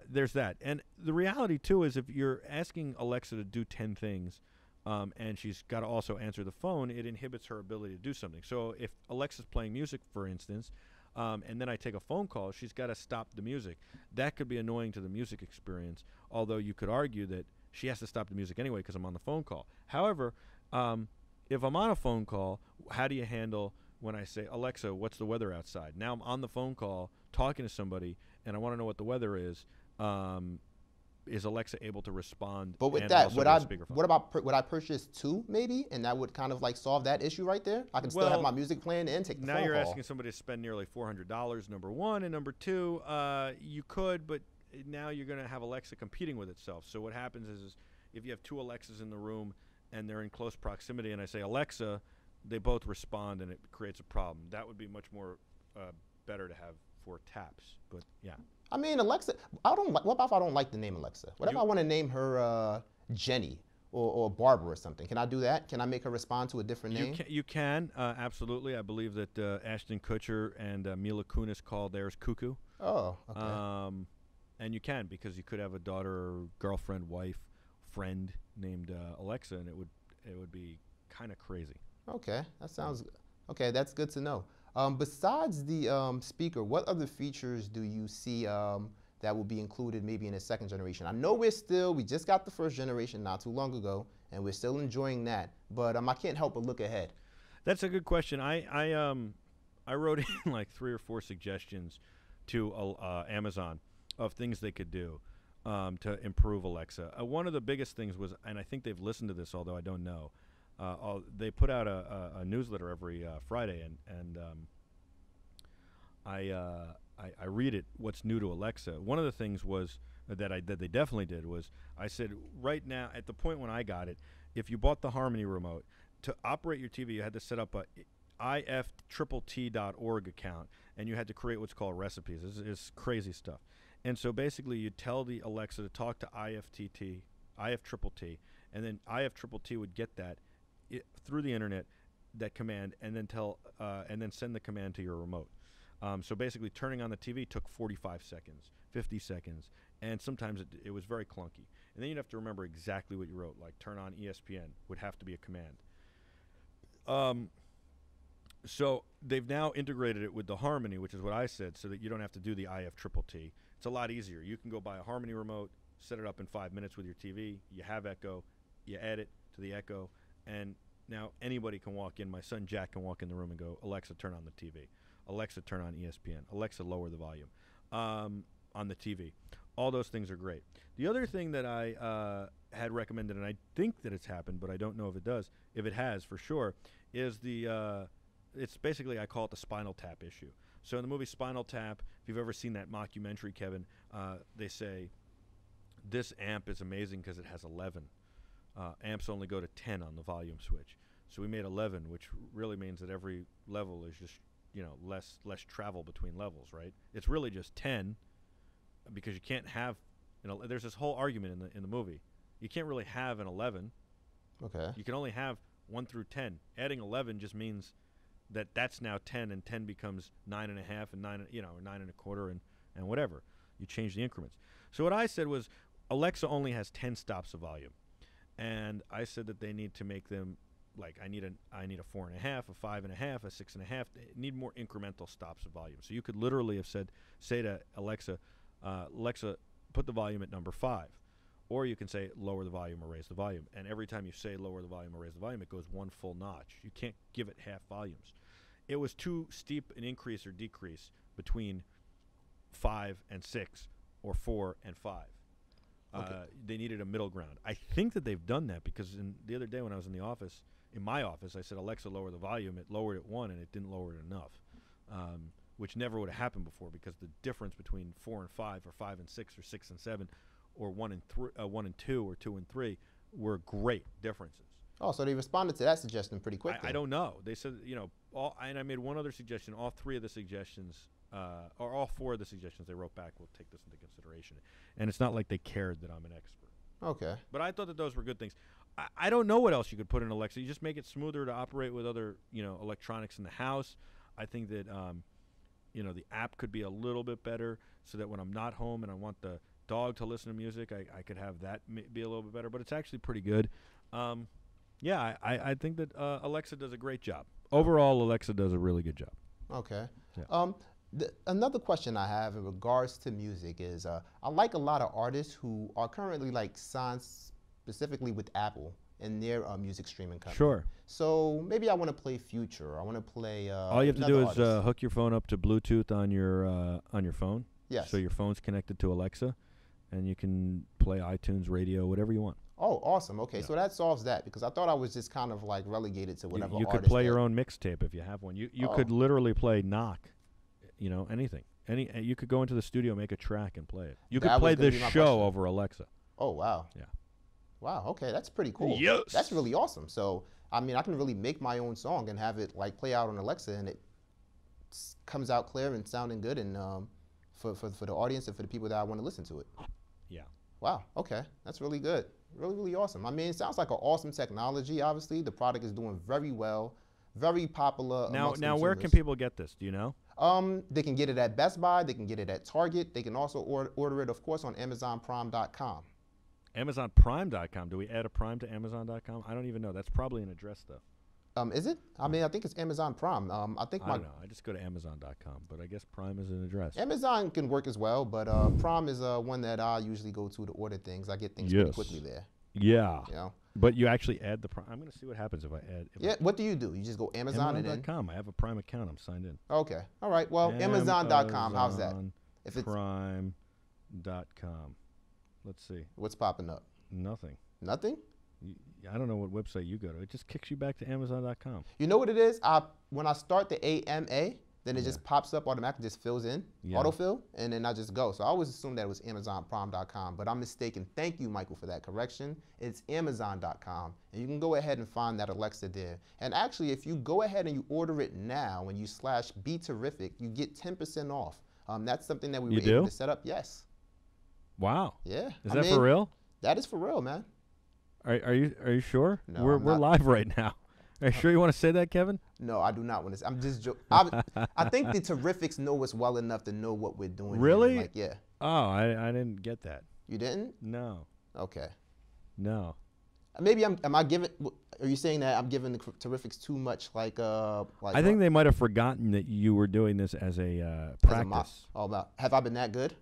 there's that. And the reality, too, is if you're asking Alexa to do 10 things and she's got to also answer the phone, it inhibits her ability to do something. So if Alexa's playing music, for instance, and then I take a phone call, she's got to stop the music. That could be annoying to the music experience, although you could argue that she has to stop the music anyway because I'm on the phone call. However, if I'm on a phone call, how do you handle when I say, Alexa, what's the weather outside? Now I'm on the phone call talking to somebody, and I want to know what the weather is. Is Alexa able to respond? But with that, would I purchase two maybe, and that would kind of like solve that issue right there? I can still have my music playing and take the phone call. Now you're asking somebody to spend nearly $400, number one, and number two, you could, but now you're going to have Alexa competing with itself. So what happens is if you have two Alexas in the room and they're in close proximity, and I say Alexa, they both respond, and it creates a problem. That would be much more better to have for taps. But yeah. I mean, Alexa, what about if I don't like the name Alexa? What if I want to name her Jenny or Barbara or something? Can I do that? Can I make her respond to a different name? You can, absolutely. I believe that Ashton Kutcher and Mila Kunis called theirs Cuckoo. Oh, okay. And you can, because you could have a daughter or girlfriend, wife, friend named Alexa, and it would be kind of crazy. Okay, that's good to know. Besides the speaker, what other features do you see that will be included maybe in a second generation? I know we just got the first generation not too long ago, and we're still enjoying that, but I can't help but look ahead. That's a good question. I wrote in like 3 or 4 suggestions to Amazon of things they could do to improve Alexa. One of the biggest things was, and I think they've listened to this, although I don't know, they put out a newsletter every Friday, and I read it. What's new to Alexa? One of the things was that they definitely did was I said right now at the point when I got it, if you bought the Harmony remote to operate your TV, you had to set up a iftritt.org account, and you had to create what's called recipes. It's crazy stuff. And so basically, you tell the Alexa to talk to IFTT, and then IFTTT would get that through the internet, that command, and then send the command to your remote. So basically, turning on the TV took 45 seconds, 50 seconds, and sometimes it was very clunky. And then you'd have to remember exactly what you wrote, like turn on ESPN would have to be a command. So they've now integrated it with the Harmony, which is what I said, so that you don't have to do the IFTTT. It's a lot easier. You can go buy a Harmony remote, set it up in 5 minutes with your TV. You have Echo. You add it to the Echo, and now anybody can walk in. My son Jack can walk in the room and go, Alexa, turn on the TV. Alexa, turn on ESPN. Alexa, lower the volume on the TV. All those things are great. The other thing that I had recommended, and I think that it's happened, but I don't know if it does, if it has for sure, is it's basically, I call it the Spinal Tap issue. So in the movie Spinal Tap, if you've ever seen that mockumentary, Kevin, they say, this amp is amazing because it has 11. Amps only go to 10 on the volume switch. So we made 11, which really means that every level is just, less travel between levels, right? It's really just 10 because you can't have, there's this whole argument in the movie. You can't really have an 11. Okay. You can only have 1 through 10. Adding 11 just means that's now 10, and 10 becomes 9.5 and 9, or 9.25 and whatever. You change the increments. So what I said was, Alexa only has 10 stops of volume, and I said that they need to make them like I need a 4.5, a 5.5, a 6.5. They need more incremental stops of volume. So you could literally have say to Alexa, Alexa, put the volume at number 5. Or you can say lower the volume or raise the volume. And every time you say lower the volume or raise the volume, it goes one full notch. You can't give it half volumes. It was too steep an increase or decrease between 5 and 6 or 4 and 5. Okay. They needed a middle ground. I think that they've done that because the other day when I was in my office, I said, Alexa, lower the volume. It lowered it 1, and it didn't lower it enough, which never would have happened before because the difference between 4 and 5 or 5 and 6 or 6 and 7 or 1 and 2 or 2 and 3 were great differences. Oh, so they responded to that suggestion pretty quickly. I don't know. They said, and I made one other suggestion. All 3 of the suggestions, or all 4 of the suggestions they wrote back, we'll take this into consideration. And it's not like they cared that I'm an expert. Okay. But I thought that those were good things. I don't know what else you could put in Alexa. You just make it smoother to operate with other, electronics in the house. I think that, the app could be a little bit better so that when I'm not home and I want the dog to listen to music, I could have that be a little bit better. But it's actually pretty good. I think that Alexa does a great job. Overall, Alexa does a really good job. Okay. Yeah. Another question I have in regards to music is I like a lot of artists who are currently like signed specifically with Apple in their music streaming company. Sure. So maybe I want to play Future. I want to play. All you have to do is hook your phone up to Bluetooth on your phone. Yes. So your phone's connected to Alexa, and you can play iTunes, radio, whatever you want. Oh, awesome. Okay, Yeah. So that solves that because I thought I was just kind of like relegated to whatever. You could artist play that- your own mixtape if you have one. You could literally play knock, anything. You could go into the studio, make a track, and play it. You That could play was gonna this be my show question. over Alexa. Oh, wow. Yeah. Wow. Okay, that's pretty cool. Yes. That's really awesome. So I mean, I can really make my own song and have it like play out on Alexa, and it comes out clear and sounding good, and for the audience and for the people that I want to listen to it. Yeah. Wow. Okay, that's really good. Really, really awesome. I mean, it sounds like an awesome technology. Obviously, the product is doing very well, very popular. Now, where can consumers. people get this? Do you know? They can get it at Best Buy. They can get it at Target. They can also order it, of course, on AmazonPrime.com. AmazonPrime.com. Do we add a Prime to Amazon.com? I don't even know. That's probably an address, though. Is it? I mean, I think it's Amazon Prime. I think I don't know. I just go to Amazon.com, but I guess Prime is an address. Amazon can work as well, but Prime is one that I usually go to order things. I get things pretty Yes. quickly there. Yeah. You know? But you actually add the Prime. I'm going to see what happens if I add. Yeah. What do? You just go Amazon and then. Amazon.com. I have a Prime account. I'm signed in. Okay. All right. Well, Amazon.com. How's that? If it's Prime.com. Let's see. what's popping up? Nothing. Nothing. I don't know what website you go to. It just kicks you back to Amazon.com. You know what it is? When I start the AMA, then it just pops up automatically, just fills in, autofill, and then I just go. So I always assumed that it was AmazonPrime.com, but I'm mistaken. Thank you, Michael, for that correction. It's Amazon.com, and you can go ahead and find that Alexa there. And actually, if you go ahead and you order it now, and you /BeTerrific, you get 10% off. That's something that we were able to set up. Yes. Wow. Yeah. Is that for real? That is for real, man. Are you sure? No, we're I'm not. live right now. Are you sure you want to say that, Kevin? No, I do not want to. I'm just joking. I think the Terrifics know us well enough to know what we're doing. Really? Like, yeah. Oh, I didn't get that. You didn't? No. Okay. No. Maybe am I giving? Are you saying that I'm giving the Terrifics too much? Like I think they might have forgotten that you were doing this as a practice. Have I been that good?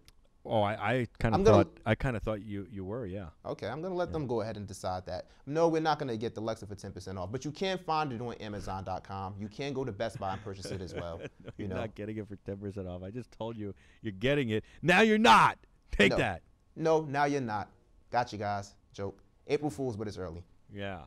Oh, I kind of thought you were, yeah. Okay, I'm gonna let them go ahead and decide that. No, we're not gonna get the Alexa for 10% off, but you can find it on Amazon.com. You can go to Best Buy and purchase it as well. No, you're not getting it for 10% off. I just told you you're getting it. Now you're not. Take that. No, now you're not. Got you guys. Joke. April Fool's, but it's early. Yeah.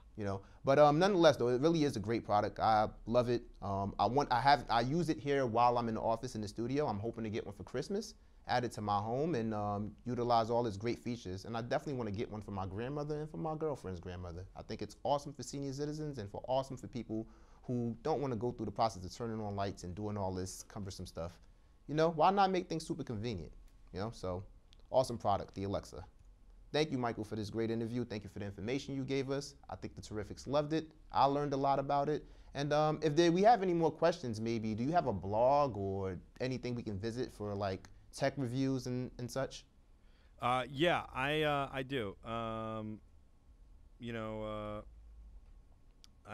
But nonetheless, though, it really is a great product. I love it. I use it here while I'm in the office in the studio. I'm hoping to get one for Christmas, add it to my home, and utilize all its great features. And I definitely want to get one for my grandmother and for my girlfriend's grandmother. I think it's awesome for senior citizens and awesome for people who don't want to go through the process of turning on lights and doing all this cumbersome stuff. Why not make things super convenient? So awesome product, the Alexa. Thank you, Michael, for this great interview. Thank you for the information you gave us. I think the Terrifics loved it. I learned a lot about it. And if we have any more questions, maybe, do you have a blog or anything we can visit for like tech reviews and such? Yeah, I do. I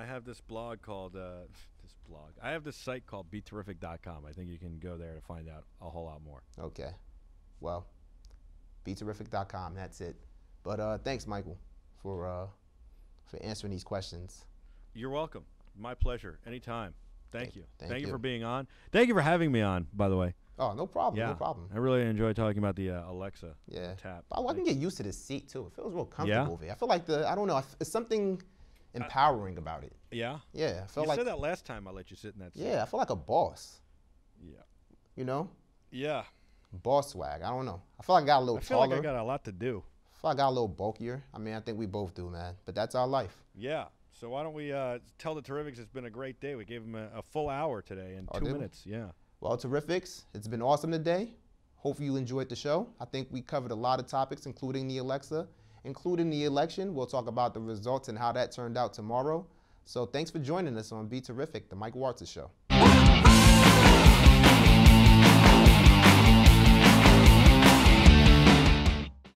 have this blog called I have this site called BeTerrific.com. I think you can go there to find out a whole lot more. Okay. Well, BeTerrific.com. That's it. But thanks, Michael, for answering these questions. You're welcome. My pleasure. Anytime. Thank you. Thank you for being on. Thank you for having me on, by the way. Oh, no problem. Yeah, No problem. I really enjoy talking about the Alexa Yeah. tap. I can get used to the seat too. It feels real comfortable Yeah? over here. I feel like I don't know. It's something empowering about it. Yeah? Yeah. I feel You like. said that last time I let you sit in that seat. Yeah. I feel like a boss. Yeah. You know. Yeah. Boss swag. I don't know. I feel like I got a little I feel taller. like I got a lot to do. I feel like I got a little bulkier. I mean, I think we both do, man. But that's our life. Yeah. So why don't we tell the Terrifics it's been a great day. We gave them a full hour today in 2 minutes. Yeah. Well, Terrifics, it's been awesome today. Hopefully you enjoyed the show. I think we covered a lot of topics, including the Alexa, including the election. We'll talk about the results and how that turned out tomorrow. So thanks for joining us on BeTerrific, the Michael Artsis Show.